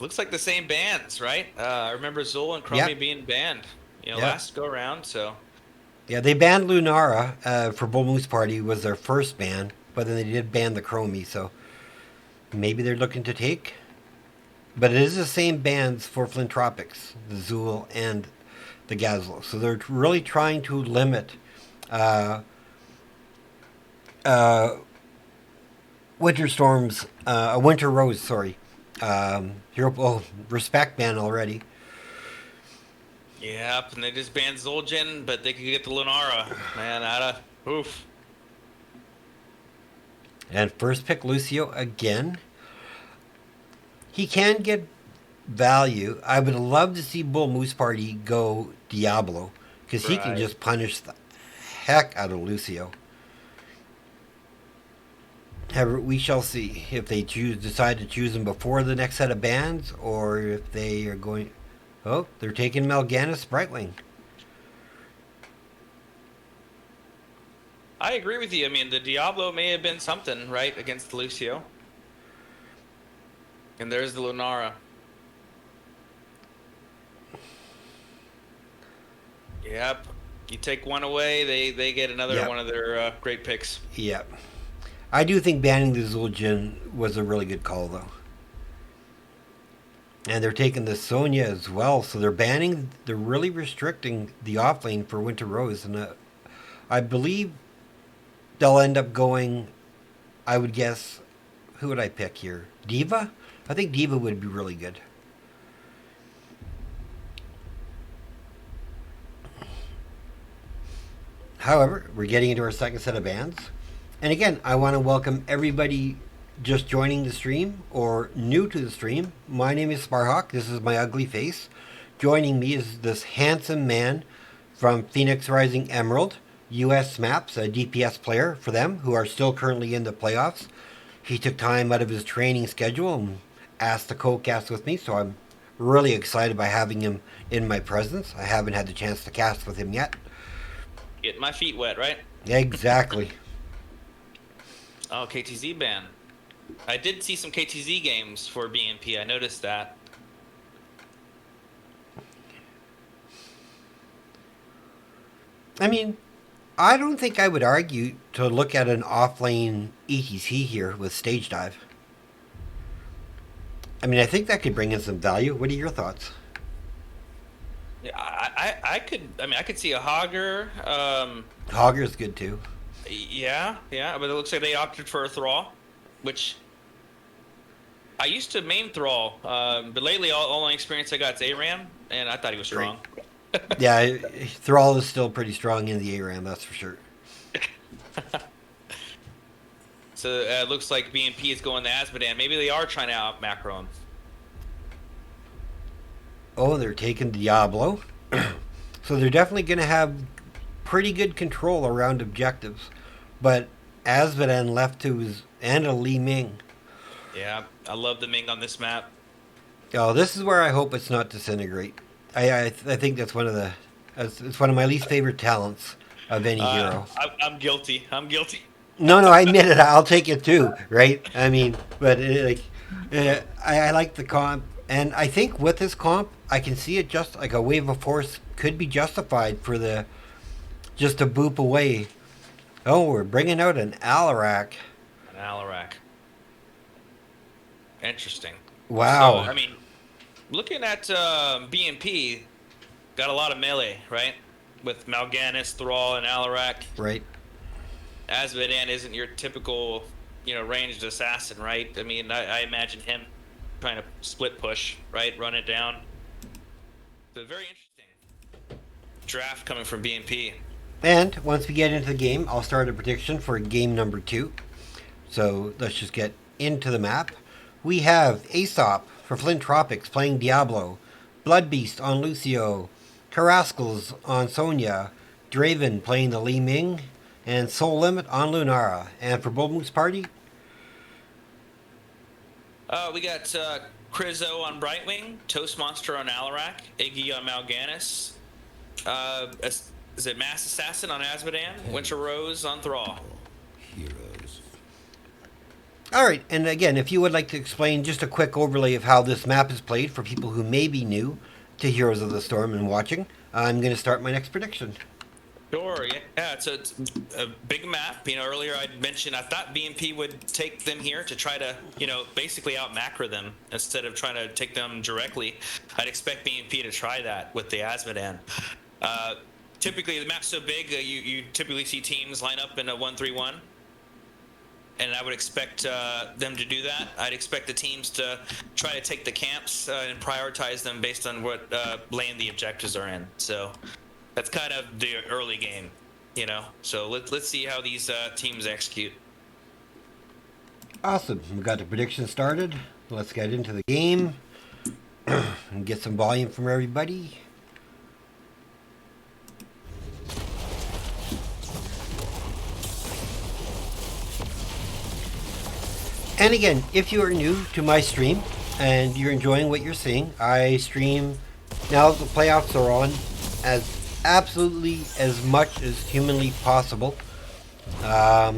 Looks like the same bands, right? I remember Zool and Chromie Yep. being banned, Yep. last go around. So Yeah, they banned Lunara for Bull Moose Party was their first ban, but then they did ban the Chromie, so maybe they're looking to take. But it is the same bands for Flint Tropics, the Zool and the Gazlo. So they're really trying to limit Winter Storm's, Winter Rose, sorry. Respect ban already. yep, and they just banned Zul'jin, but they could get the Lunara. Man, oof. And first pick Lucio again. He can get value. I would love to see Bull Moose Party go Diablo, because he can Right. just punish the heck out of Lucio. However, we shall see if they decide to choose him before the next set of bans, or if they are going. Oh, they're taking Melganis Brightwing. I agree with you. I mean, the Diablo may have been something, right, against Lucio. And there's the Lunara. Yep. You take one away, they get another Yep. one of their great picks. Yep. I do think banning the Zul'jin was a really good call, though. And they're taking the Sonya as well, so they're really restricting the offlane for Winter Rose, and I believe they'll end up going, I would guess, who would I pick here? Diva? I think Diva would be really good. However, we're getting into our second set of bands. And again, I want to welcome everybody just joining the stream or new to the stream. My name is Sparhawk. This is my ugly face. Joining me is this handsome man from Phoenix Rising Emerald, US Maps, a DPS player for them who are still currently in the playoffs. He took time out of his training schedule and asked to co-cast with me, so I'm really excited by having him in my presence. I haven't had the chance to cast with him yet. Get my feet wet, right? Exactly. Oh, KTZ ban. I did see some KTZ games for BNP. I noticed that. I mean, I don't think I would argue to look at an offlane ETC here with Stage Dive. I mean, I think that could bring in some value. What are your thoughts? Yeah, I could see a Hogger. Hogger's good too. Yeah, but it looks like they opted for a Thrall, which I used to main Thrall, but lately all my experience I got is ARAM, and I thought he was strong. Yeah, Thrall is still pretty strong in the ARAM, that's for sure. So it looks like BNP is going to Azmodan. Maybe they are trying to out macro him. Oh, they're taking Diablo. So they're definitely going to have pretty good control around objectives. But Azmodan left to his and a Li Ming. Yeah, I love the Ming on this map. Oh, this is where I hope it's not Disintegrate. I think that's it's one of my least favorite talents of any hero. I'm guilty. No, I admit it. I'll take it too, right? I mean, but I like the comp, and I think with this comp, I can see it just like a Wave of Force could be justified for just to boop away Oh, we're bringing out an Alarak. An Alarak. Interesting. Wow. So, I mean, looking at BMP, got a lot of melee, right? With Mal'Ganis, Thrall, and Alarak. Right. Azmodan isn't your typical, ranged assassin, right? I mean, I imagine him trying to split push, right? Run it down. So very interesting draft coming from BMP. And once we get into the game, I'll start a prediction for game number 2. So let's just get into the map. We have Aesop for Flint Tropics playing Diablo, Bloodbeast on Lucio, Carrascals on Sonya, Draven playing the Li Ming, and Soul Limit on Lunara. And for Bull Moose Party, we got Krizo on Brightwing, Toast Monster on Alarak, Iggy on Mal'Ganis. Is it Mass Assassin on Azmodan? Winter Rose on Thrall. Heroes. Alright, and again, if you would like to explain just a quick overlay of how this map is played for people who may be new to Heroes of the Storm and watching, I'm going to start my next prediction. Sure, yeah. So it's a big map. Earlier I mentioned I thought BMP would take them here to try to, basically out macro them instead of trying to take them directly. I'd expect BMP to try that with the Azmodan. Typically, the map's so big, you typically see teams line up in a 1-3-1. And I would expect them to do that. I'd expect the teams to try to take the camps and prioritize them based on what lane the objectives are in. So that's kind of the early game, So let's see how these teams execute. Awesome. We got the prediction started. Let's get into the game and get some volume from everybody. And again, if you are new to my stream and you're enjoying what you're seeing, I stream now that the playoffs are on as absolutely as much as humanly possible. As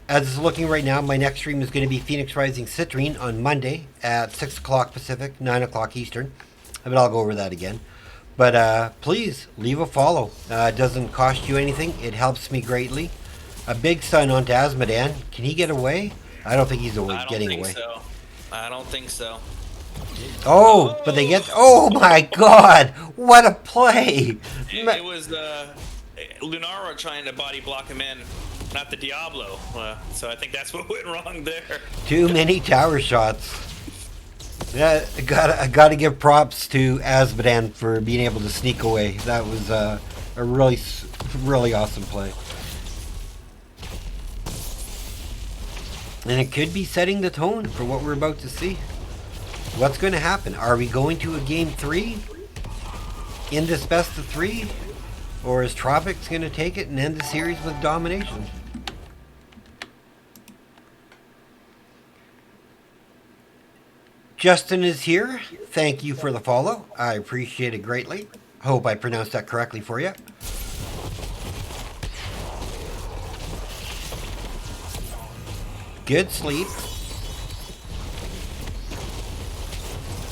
it's looking right now, my next stream is going to be Phoenix Rising Citrine on Monday at 6 o'clock Pacific, 9 o'clock Eastern. But I'll go over that again. But please leave a follow. It doesn't cost you anything. It helps me greatly. A big stun onto Azmodan. Can he get away? I don't think he's getting away. I don't think so. Oh, but they get... Oh my god! What a play! It was Lunara trying to body block him in, not the Diablo. So I think that's what went wrong there. Too many tower shots. Yeah, I gotta give props to Azmodan for being able to sneak away. That was a really, really awesome play. And it could be setting the tone for what we're about to see. What's going to happen? Are we going to a game 3 in this best of 3? Or is Tropics going to take it and end the series with domination? Justin is here. Thank you for the follow. I appreciate it greatly. Hope I pronounced that correctly for you. Good sleep.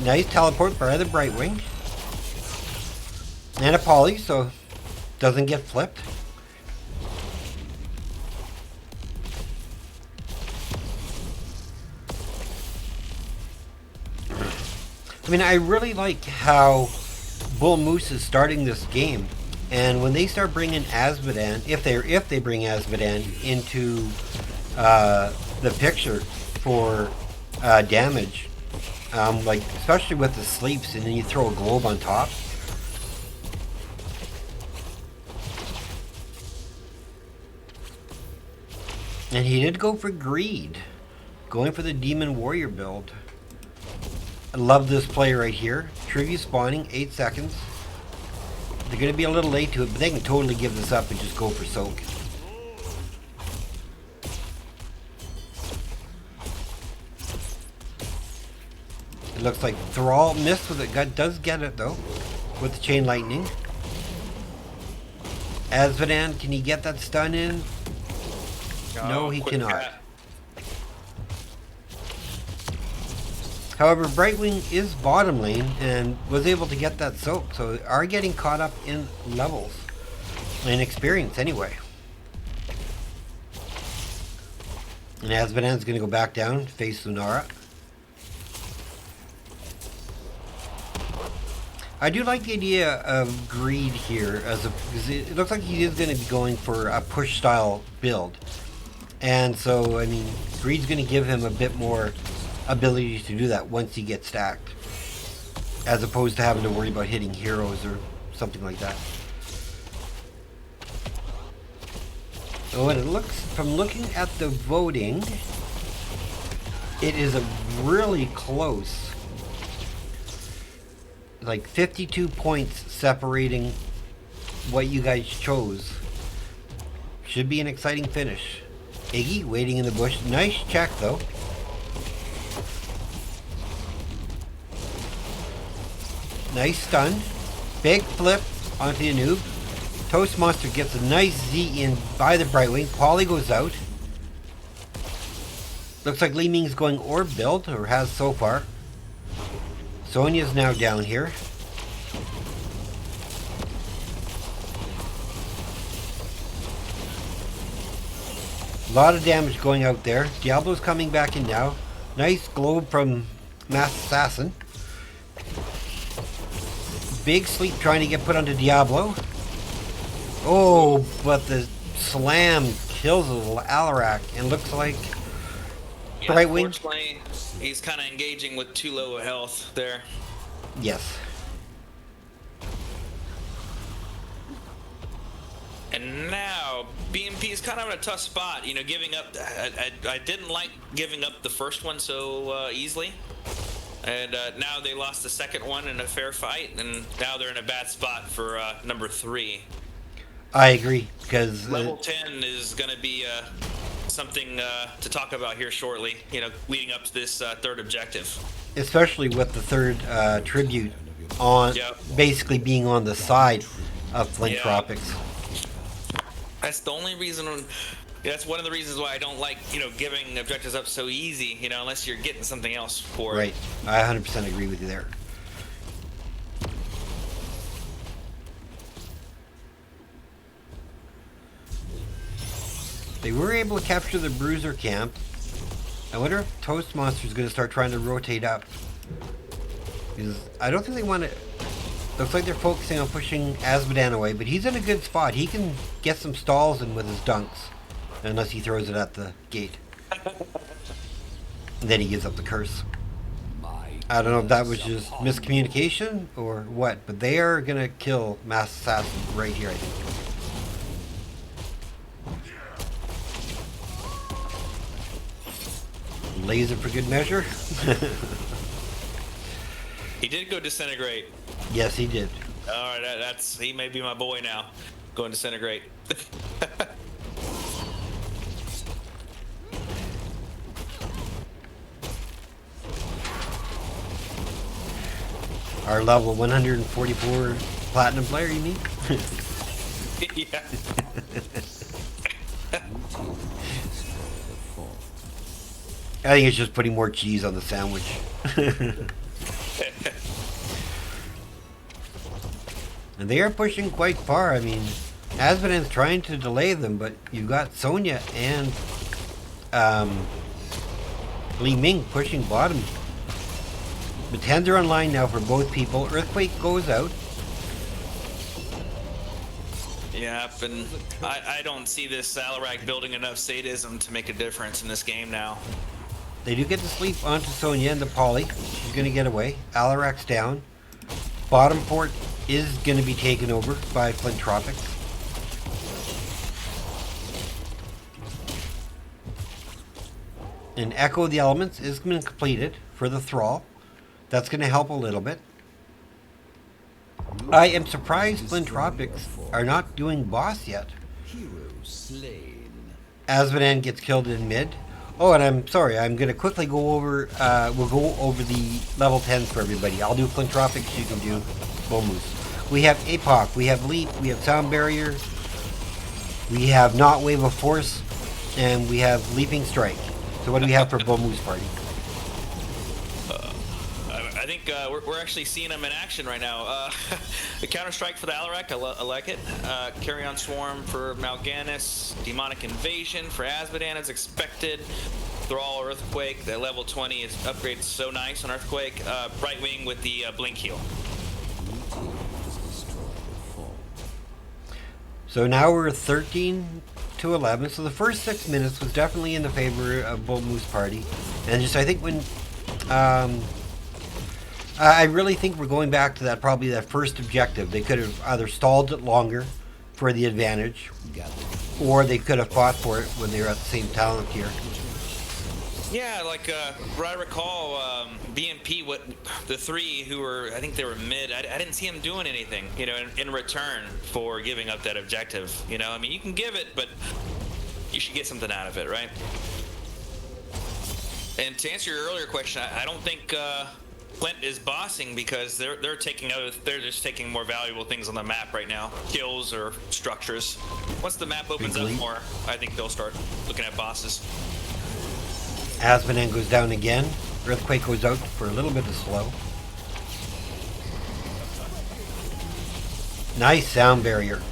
Nice teleport by the Brightwing. And a poly, so doesn't get flipped. I mean, I really like how Bull Moose is starting this game. And when they start bringing Azmodan, if they bring Azmodan into the picture for damage, like especially with the sleeps, and then you throw a globe on top. And he did go for greed, going for the Demon Warrior build. I love this play right here. Trivia spawning, 8 seconds. They're going to be a little late to it, but they can totally give this up and just go for soak. It looks like Thrall missed with it. Does get it though, with the Chain Lightning. Azmodan, can he get that stun in? No, he cannot. Cat. However, Brightwing is bottom lane and was able to get that soak, so they are getting caught up in levels and experience anyway. And Azmodan's going to go back down, face Lunara. I do like the idea of Greed here, because it looks like he is going to be going for a push-style build. And so, I mean, Greed's going to give him a bit more ability to do that once he gets stacked, as opposed to having to worry about hitting heroes or something like that. Oh, and it looks, from looking at the voting, it is a really close, like 52 points separating what you guys chose. Should be an exciting finish. Iggy waiting in the bush. Nice check though. Nice stun. Big flip onto the noob. Toast Monster gets a nice Z in by the Brightwing. Polly goes out. Looks like Li Ming's going orb build, or has so far. Sonya's now down here. A lot of damage going out there. Diablo's coming back in now. Nice globe from Masked Assassin. Big sleep trying to get put onto Diablo. Oh, but the slam kills a little Alarak, and looks like Brightwing. Unfortunately, he's kind of engaging with too low a health there. Yes. And now BMP is kind of in a tough spot. You know, giving up. I didn't like giving up the first one so easily. And now they lost the second one in a fair fight, and now they're in a bad spot for number 3. I agree, because level 10 is going to be something to talk about here shortly, you know, leading up to this third objective. Especially with the third tribute on, basically being on the side of Flint Tropics. That's the only reason. That's one of the reasons why I don't like, you know, giving objectives up so easy, you know, unless you're getting something else for it. Right. I 100% agree with you there. They were able to capture the Bruiser camp. I wonder if Toast Monster is going to start trying to rotate up. Because I don't think they want to... Looks like they're focusing on pushing Azmodan away, but he's in a good spot. He can get some stalls in with his dunks. Unless he throws it at the gate. And then he gives up the curse. I don't know if that was just miscommunication or what, but they are going to kill Masked Assassin right here, I think. Laser for good measure. He did go disintegrate. Yes, he did. All right, he may be my boy now. Going disintegrate. Our level 144 platinum player, you mean? Yeah. I think it's just putting more cheese on the sandwich. And they are pushing quite far. I mean, Azmodan's trying to delay them, but you've got Sonya and Li Ming pushing bottom. The 10s are online now for both people. Earthquake goes out. Yeah, and I don't see this Alarak building enough sadism to make a difference in this game now. They do get to sleep onto Sonya and the Polly. She's going to get away. Alarak's down. Bottom port is going to be taken over by Flint Tropics. And Echo of the Elements is been completed for the Thrall. That's going to help a little bit. I am surprised Flint Tropics are not doing boss yet. Azmodan gets killed in mid. Oh, and I'm sorry, I'm going to quickly go over, we'll go over the level 10s for everybody. I'll do Flint Tropics, you can do Bomoose. We have APOC, we have Leap, we have Sound Barrier, we have Not Wave of Force, and we have Leaping Strike. So what do we have for Bomoose Party? I think we're actually seeing them in action right now. The Counter Strike for the Alarak, I like it. Carry on Swarm for Mal'Ganis. Demonic Invasion for Azmodan as expected. Thrall Earthquake, that level 20 is upgraded so nice on Earthquake. Brightwing with the Blink Heal. So now we're 13 to 11. So the first 6 minutes was definitely in the favor of Bull Moose Party. And just I think when I really think we're going back to that probably that first objective. They could have either stalled it longer for the advantage, or they could have fought for it when they were at the same talent tier. Yeah, like what I recall, BMP, what the three who were, I think they were mid. I didn't see them doing anything, you know, in return for giving up that objective. You know, I mean, you can give it, but you should get something out of it, right? And to answer your earlier question, I don't think Flint is bossing because they're just taking more valuable things on the map right now, kills or structures. Once the map opens up more, I think they'll start looking at bosses. Azmodan goes down again. Earthquake goes out for a little bit of slow. Nice sound barrier.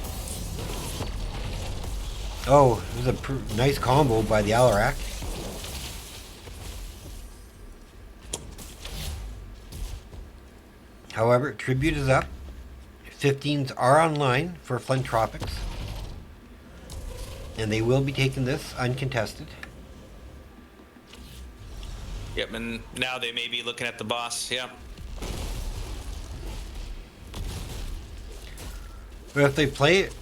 Oh, it was a nice combo by the Alarak. However, Tribute is up. 15s are online for Flint Tropics. And they will be taking this uncontested. Yep, and now they may be looking at the boss, yeah. But if they play it...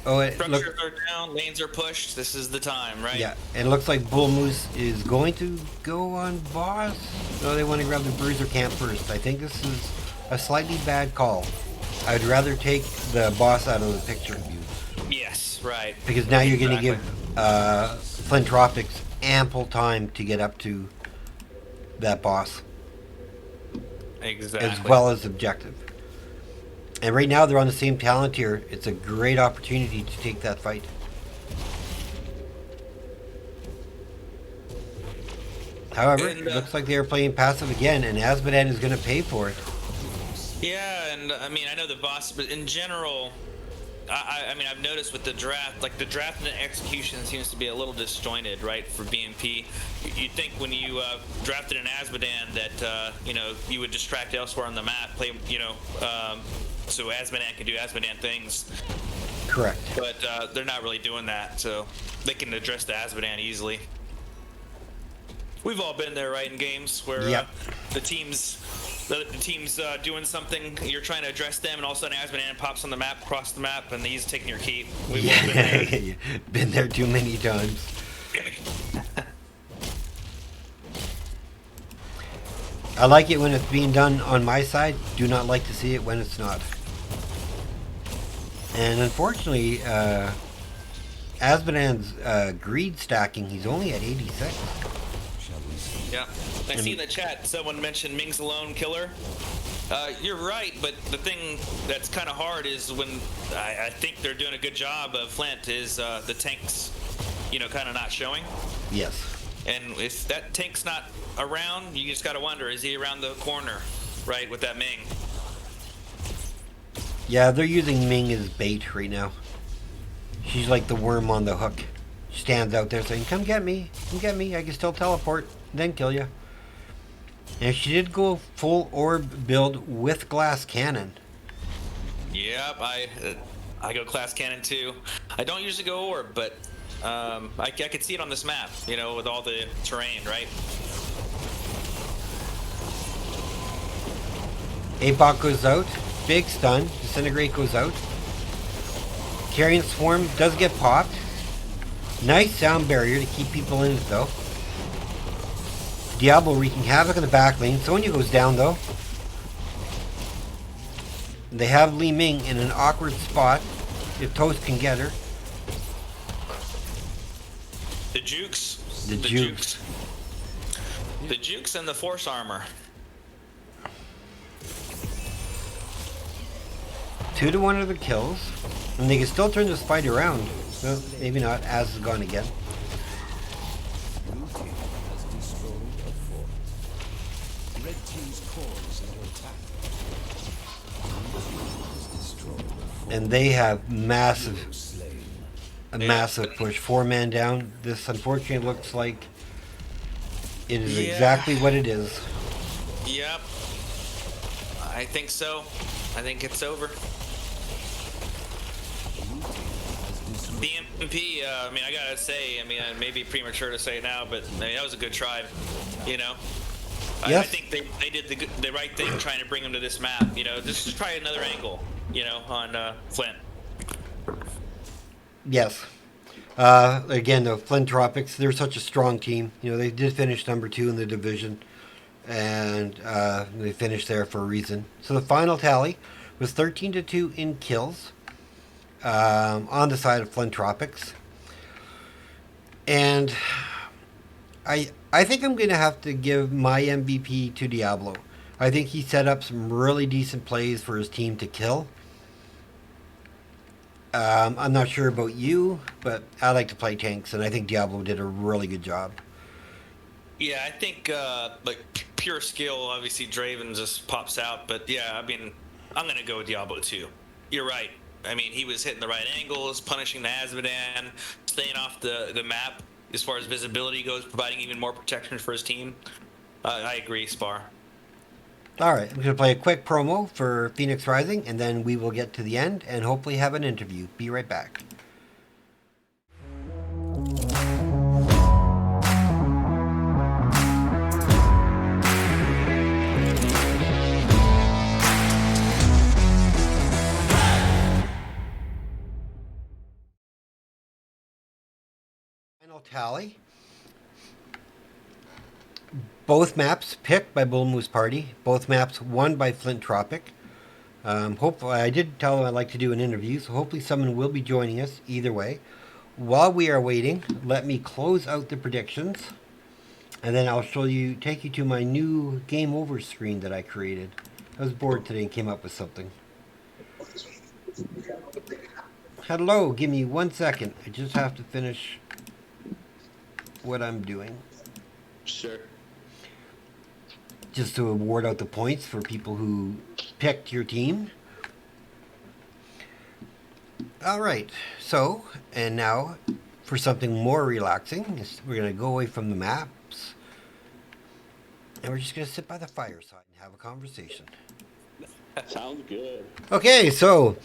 Oh, Structures are down, lanes are pushed, this is the time, right? Yeah, and it looks like Bull Moose is going to go on boss. No, they want to grab the Bruiser Camp first. I think this is a slightly bad call. I'd rather take the boss out of the picture. Yes, right. Because now you're going to give Flint Tropics ample time to get up to that boss. Exactly. As well as objective. And right now they're on the same talent tier. It's a great opportunity to take that fight. However, it looks like they are playing passive again, and Azmodan is going to pay for it. Yeah, and I mean, I know the boss, but in general, I mean, I've noticed with the draft, like the draft and the execution seems to be a little disjointed, right, for BMP. You'd think when you drafted an Azmodan that, you know, you would distract elsewhere on the map, play, you know, so Azmodan can do Azmodan things. Correct. But they're not really doing that, so they can address the Azmodan easily. We've all been there, right, in games where the team's doing something, you're trying to address them, and all of a sudden Azmodan pops on the map, across the map, and he's taking your keep. We've all been there. Been there too many times. I like it when it's being done on my side. Do not like to see it when it's not. And unfortunately, Azmodan's greed stacking, he's only at 86. Yeah. I see in the chat someone mentioned Ming's a lone killer. You're right, but the thing that's kind of hard is when I think they're doing a good job of Flint is the tanks, you know, kind of not showing. Yes. And if that tank's not around, you just got to wonder, is he around the corner, right, with that Ming? Yeah, they're using Ming as bait right now. She's like the worm on the hook. She stands out there saying, come get me, I can still teleport, then kill you. And she did go full orb build with glass cannon. Yep, I go glass cannon too. I don't usually go orb, but I could see it on this map, you know, with all the terrain, right? Apok goes out. Big stun. Disintegrate goes out. Carrion Swarm does get popped. Nice sound barrier to keep people in it though. Diablo wreaking havoc in the back lane. Sonya goes down though. They have Li Ming in an awkward spot if Toast can get her. The Jukes. The Jukes. The Jukes and the Force Armor. 2-1 are the kills. And they can still turn this fight around. Well, maybe not. Az is gone again. and they have a massive push. 4-man down. This unfortunately looks like it is exactly what it is. Yep. I think so. I think it's over. The MP, I mean, I gotta say, I mean, it may be premature to say now, but I mean, that was a good try, you know? Yes. I think they did the right thing trying to bring him to this map, you know? Just try another angle, you know, on Flint. Yes. Again, the Flint Tropics, they're such a strong team. You know, they did finish number 2 in the division, and they finished there for a reason. So the final tally was 13-2 in kills on the side of Flint Tropics. And I think I'm going to have to give my MVP to Diablo. I think he set up some really decent plays for his team to kill. I'm not sure about you, but I like to play tanks, and I think Diablo did a really good job. Yeah, I think like pure skill, obviously Draven just pops out, but yeah, I mean, I'm gonna go with Diablo 2. You're right. I mean, he was hitting the right angles, punishing the Azmodan, staying off the map as far as visibility goes, providing even more protection for his team. I agree, Spar. All right, I'm going to play a quick promo for Phoenix Rising, and then we will get to the end and hopefully have an interview. Be right back. Final tally. Both maps picked by Bull Moose Party. Both maps won by Flint Tropic. Hopefully, I did tell them I'd like to do an interview, so hopefully someone will be joining us either way. While we are waiting, let me close out the predictions, and then I'll take you to my new game over screen that I created. I was bored today and came up with something. Hello, give me 1 second. I just have to finish what I'm doing. Sure. Just to award out the points for people who picked your team. All right. So, and now for something more relaxing, we're going to go away from the maps, and we're just going to sit by the fireside and have a conversation. Sounds good. Okay, so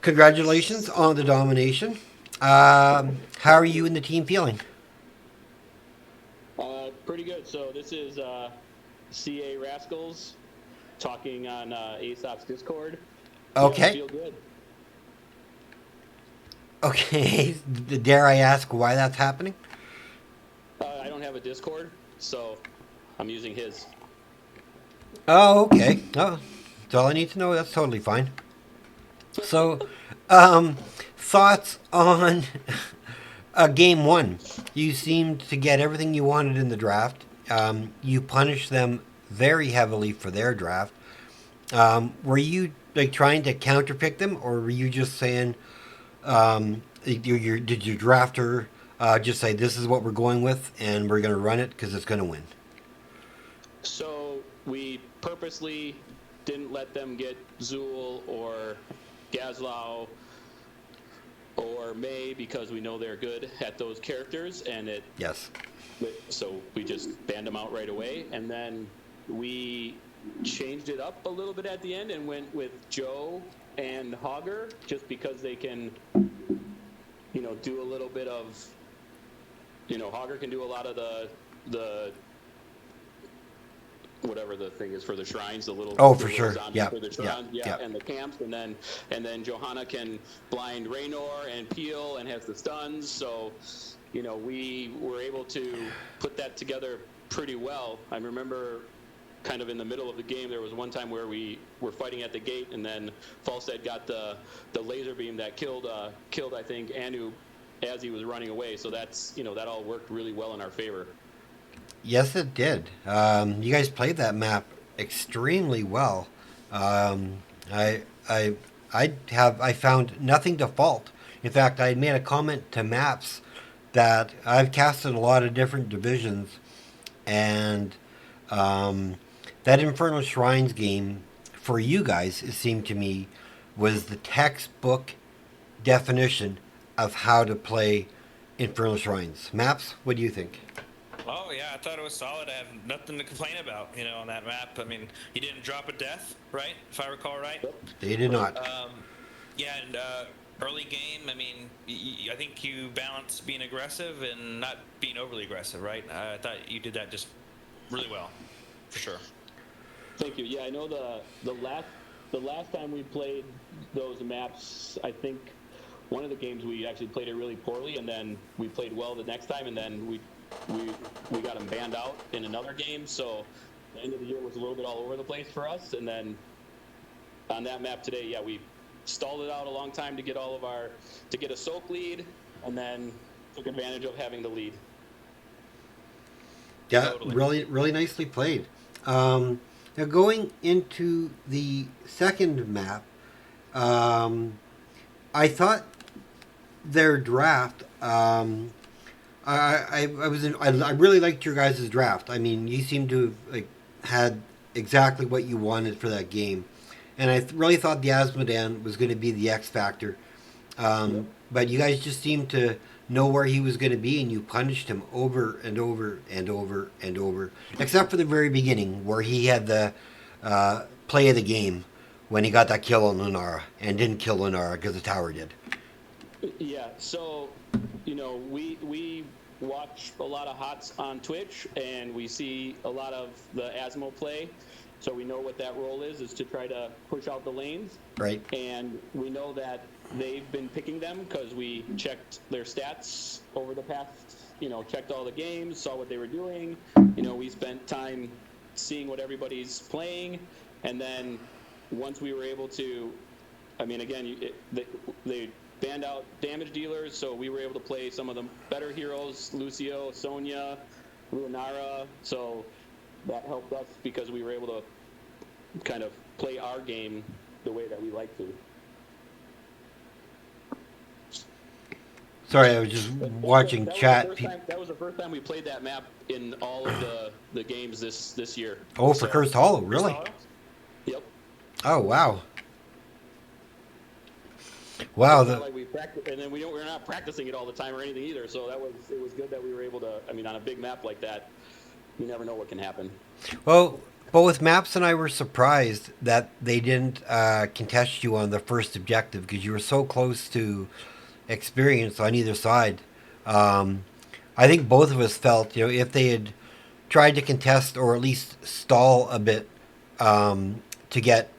congratulations on the domination. How are you and the team feeling? Pretty good. So this is CA Rascals talking on ASOP's Discord. Okay. Yeah, I feel good. Okay. Dare I ask why that's happening? I don't have a Discord, so I'm using his. Oh, okay. Oh, that's all I need to know. That's totally fine. So, thoughts on game 1? You seemed to get everything you wanted in the draft. You punished them very heavily for their draft. Were you like trying to counterpick them, or were you just saying, did your drafter just say this is what we're going with and we're going to run it because it's going to win? So we purposely didn't let them get Zool or Gazlau or May because we know they're good at those characters, and Yes. so we just banned them out right away, and then we changed it up a little bit at the end and went with Joe and Hogger just because they can, do a little bit of, Hogger can do a lot of the whatever the thing is for the shrines, the little for sure, yeah, for the shrines, yeah, and the camps, and then Johanna can blind Raynor and Peel and has the stuns, so we were able to put that together pretty well. I remember kind of in the middle of the game there was one time where we were fighting at the gate, and then Falstead got the laser beam that killed I think Anu as he was running away, so that's that all worked really well in our favor. Yes, it did. You guys played that map extremely well. I found nothing to fault. In fact, I made a comment to maps that I've casted a lot of different divisions, and that Infernal Shrines game for you guys, it seemed to me, was the textbook definition of how to play Infernal Shrines. Maps, what do you think? Oh yeah, I thought it was solid. I have nothing to complain about, on that map. I mean, he didn't drop a death, right? If I recall right. They did not. Yeah, and early game, I mean, I think you balanced being aggressive and not being overly aggressive, right? I thought you did that just really well, for sure. Thank you. Yeah, I know the last time we played those maps, I think one of the games we actually played it really poorly, and then we played well the next time, and then we got them banned out in another game. So the end of the year was a little bit all over the place for us, and then on that map today, yeah, we stalled it out a long time to get a soak lead, and then took advantage of having the lead. Yeah, Totally. really nicely played. Now going into the second map, I thought their draft. I really liked your guys' draft. I mean, you seem to have had exactly what you wanted for that game, and I really thought the Asmodan was going to be the X factor. But you guys just seemed to know where he was going to be, and you punished him over and over and over and over, except for the very beginning where he had the play of the game when he got that kill on Lunara and didn't kill Lunara because the tower did. Yeah, so we watch a lot of HOTS on Twitch, and we see a lot of the Asmo play, so we know what that role is to try to push out the lanes. Right. And we know that they've been picking them because we checked their stats over the past, checked all the games, saw what they were doing. We spent time seeing what everybody's playing, and then once we were able to, I mean, again, they banned out damage dealers, so we were able to play some of the better heroes, Lucio, Sonya, Lunara, so that helped us because we were able to kind of play our game the way that we like to. Sorry, I was just watching chat. That was the first time we played that map in all of the games this year. Oh, for Cursed Hollow, really? Yep. Oh, wow. Wow. It's not like we practice, and then we're not practicing it all the time or anything either. So it was good that we were able to. I mean, on a big map like that, you never know what can happen. Well, both Maps and I were surprised that they didn't contest you on the first objective because you were so close to experience on either side. I think both of us felt, if they had tried to contest or at least stall a bit to get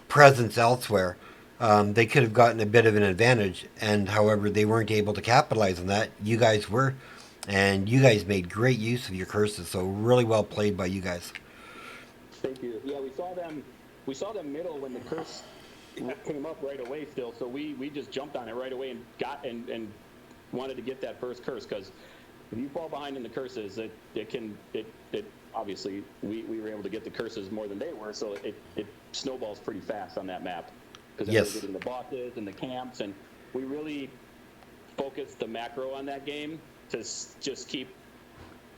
presence elsewhere, they could have gotten a bit of an advantage. And however, they weren't able to capitalize on that. You guys were, and you guys made great use of your curses. So really well played by you guys. Thank you. Yeah, we saw them middle when the curse came up right away still, so we just jumped on it right away and got and wanted to get that first curse, because if you fall behind in the curses, it obviously we were able to get the curses more than they were, so it snowballs pretty fast on that map, because Yes. we're getting the bosses and the camps, and we really focused the macro on that game to just keep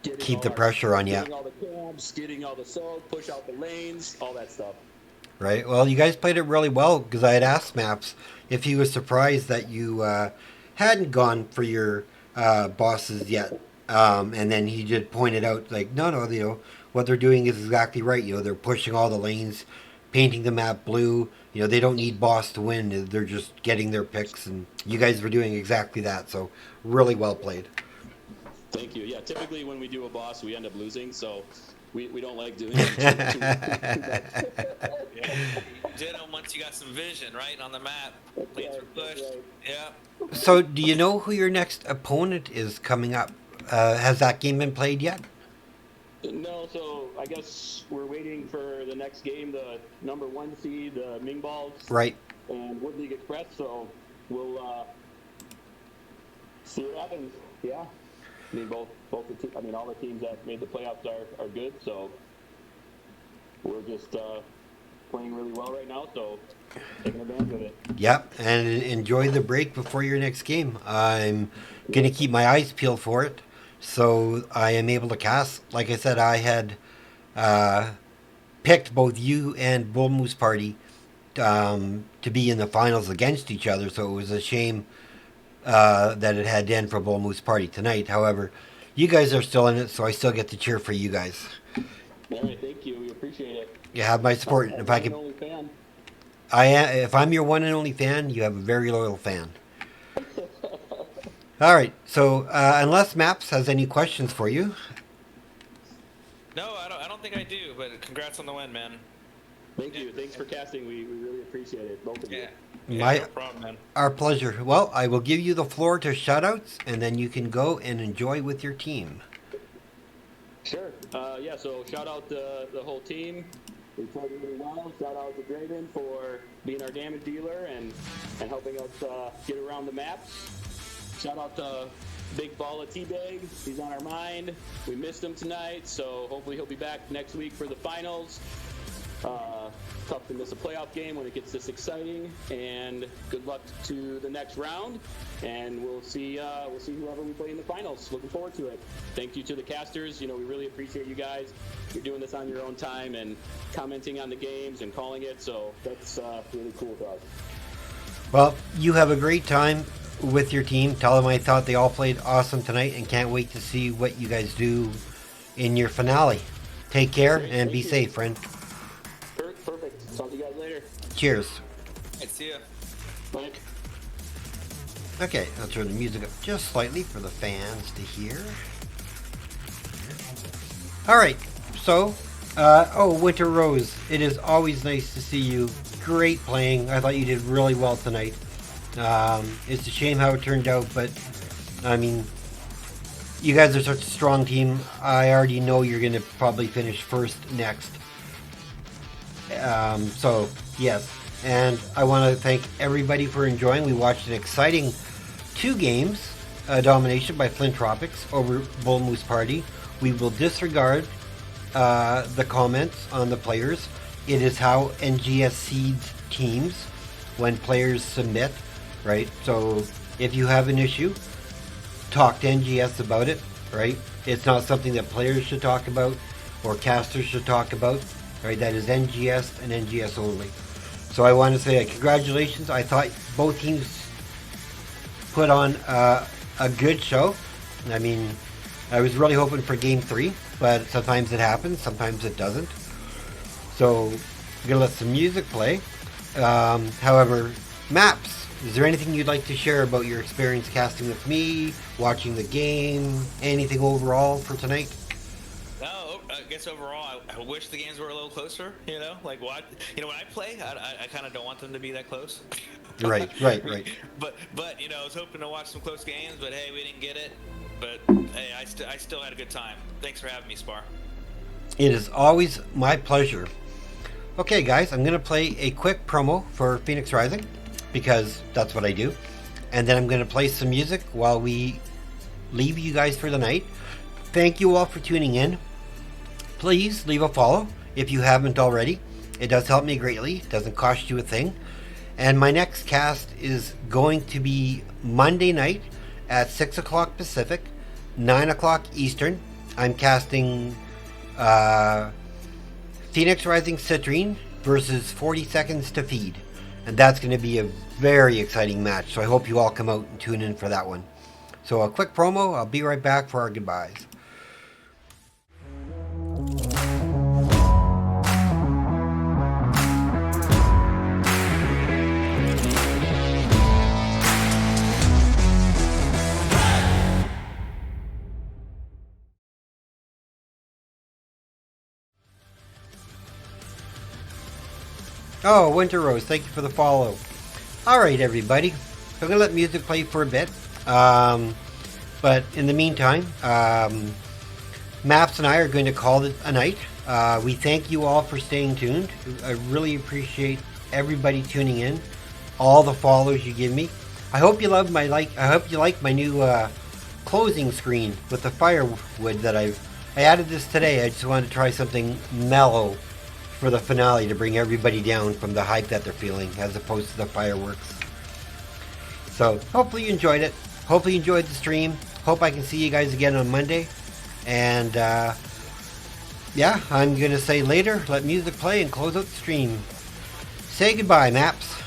the pressure on you. Getting all the camps, getting all the soak, push out the lanes, all that stuff. Right. Well, you guys played it really well because I had asked Maps if he was surprised that you hadn't gone for your bosses yet. And then he just pointed out, no, what they're doing is exactly right. They're pushing all the lanes, painting the map blue. They don't need boss to win. They're just getting their picks. And you guys were doing exactly that. So really well played. Thank you. Yeah, typically when we do a boss, we end up losing. So we don't like doing it. Yeah. Ditto once you got some vision, right, on the map. Lanes were pushed. Right. Yeah. So do you know who your next opponent is coming up? Has that game been played yet? No, so I guess we're waiting for the next game, the number 1 seed, the Ming Balls. Right. And Wood League Express, so we'll see what happens. Yeah. I mean, all the teams that made the playoffs are good, so we're just playing really well right now, so taking advantage of it. Yep, and enjoy the break before your next game. I'm going to keep my eyes peeled for it, so I am able to cast. Like I said, I had picked both you and Bull Moose Party to be in the finals against each other, so it was a shame that it had to end for Bull Moose Party tonight. However, you guys are still in it, so I still get to cheer for you guys. All right, thank you. We appreciate it. You have my support. I'm If I an can, only fan. if I'm your one and only fan, you have a very loyal fan. All right. So unless Maps has any questions for you, No, I don't think I do. But congrats on the win, man. Thank you. Thanks for casting. We really appreciate it, both of you. My- no problem, man. our pleasure. Well, I will give you the floor to shoutouts, and then you can go and enjoy with your team. Sure. Yeah, so shout out the whole team. We played really well. Shout out to Draven for being our damage dealer and helping us get around the map. Shout out to Big Ball of Teabag. He's on our mind. We missed him tonight, so hopefully he'll be back next week for the finals. Tough to miss a playoff game when it gets this exciting, and good luck to the next round. And we'll see whoever we play in the finals. Looking forward to it. Thank you to the casters. We really appreciate you guys. You're doing this on your own time and commenting on the games and calling it. So that's really cool to us. Well, you have a great time with your team. Tell them I thought they all played awesome tonight, and can't wait to see what you guys do in your finale. Take care and be safe, friend. Perfect. Talk to you guys later. Cheers. Right, see ya. Bye. Okay, I'll turn the music up just slightly for the fans to hear. All right, so, Winter Rose, it is always nice to see you. Great playing. I thought you did really well tonight. It's a shame how it turned out, but, I mean, you guys are such a strong team. I already know you're going to probably finish first next. So, yes. And I want to thank everybody for enjoying. We watched an exciting 2 games domination by Flint Tropics over Bull Moose Party. We will disregard the comments on the players. It is how NGS seeds teams when players submit, right? So if you have an issue, talk to NGS about it, right? It's not something that players should talk about or casters should talk about, right? That is NGS and NGS only. So I want to say congratulations. I thought both teams put on a good show. I mean, I was really hoping for Game 3, but sometimes it happens, sometimes it doesn't. So I'm going to let some music play. However, Maps, is there anything you'd like to share about your experience casting with me, watching the game, anything overall for tonight? No, I guess overall, I wish the games were a little closer. Like when I play, I kind of don't want them to be that close. Right. But I was hoping to watch some close games, but hey, we didn't get it. But hey, I still had a good time. Thanks for having me, Spar. It is always my pleasure. Okay, guys, I'm going to play a quick promo for Phoenix Rising because that's what I do. And then I'm going to play some music while we leave you guys for the night. Thank you all for tuning in. Please leave a follow if you haven't already. It does help me greatly. It doesn't cost you a thing. And my next cast is going to be Monday night at 6 o'clock Pacific, 9 o'clock Eastern. I'm casting Phoenix Rising Citrine versus 40 Seconds to Feed. And that's going to be a very exciting match. So I hope you all come out and tune in for that one. So a quick promo. I'll be right back for our goodbyes. Oh, Winter Rose, thank you for the follow. Alright, everybody. I'm going to let music play for a bit. But in the meantime, Maps and I are going to call it a night. We thank you all for staying tuned. I really appreciate everybody tuning in. All the follows you give me. I hope you love I hope you like my new closing screen with the firewood that I added this today. I just wanted to try something mellow for the finale to bring everybody down from the hype that they're feeling as opposed to the fireworks. So hopefully you enjoyed it. Hopefully you enjoyed the stream. Hope I can see you guys again on Monday. And yeah, I'm going to say later, let music play and close out the stream. Say goodbye, Maps.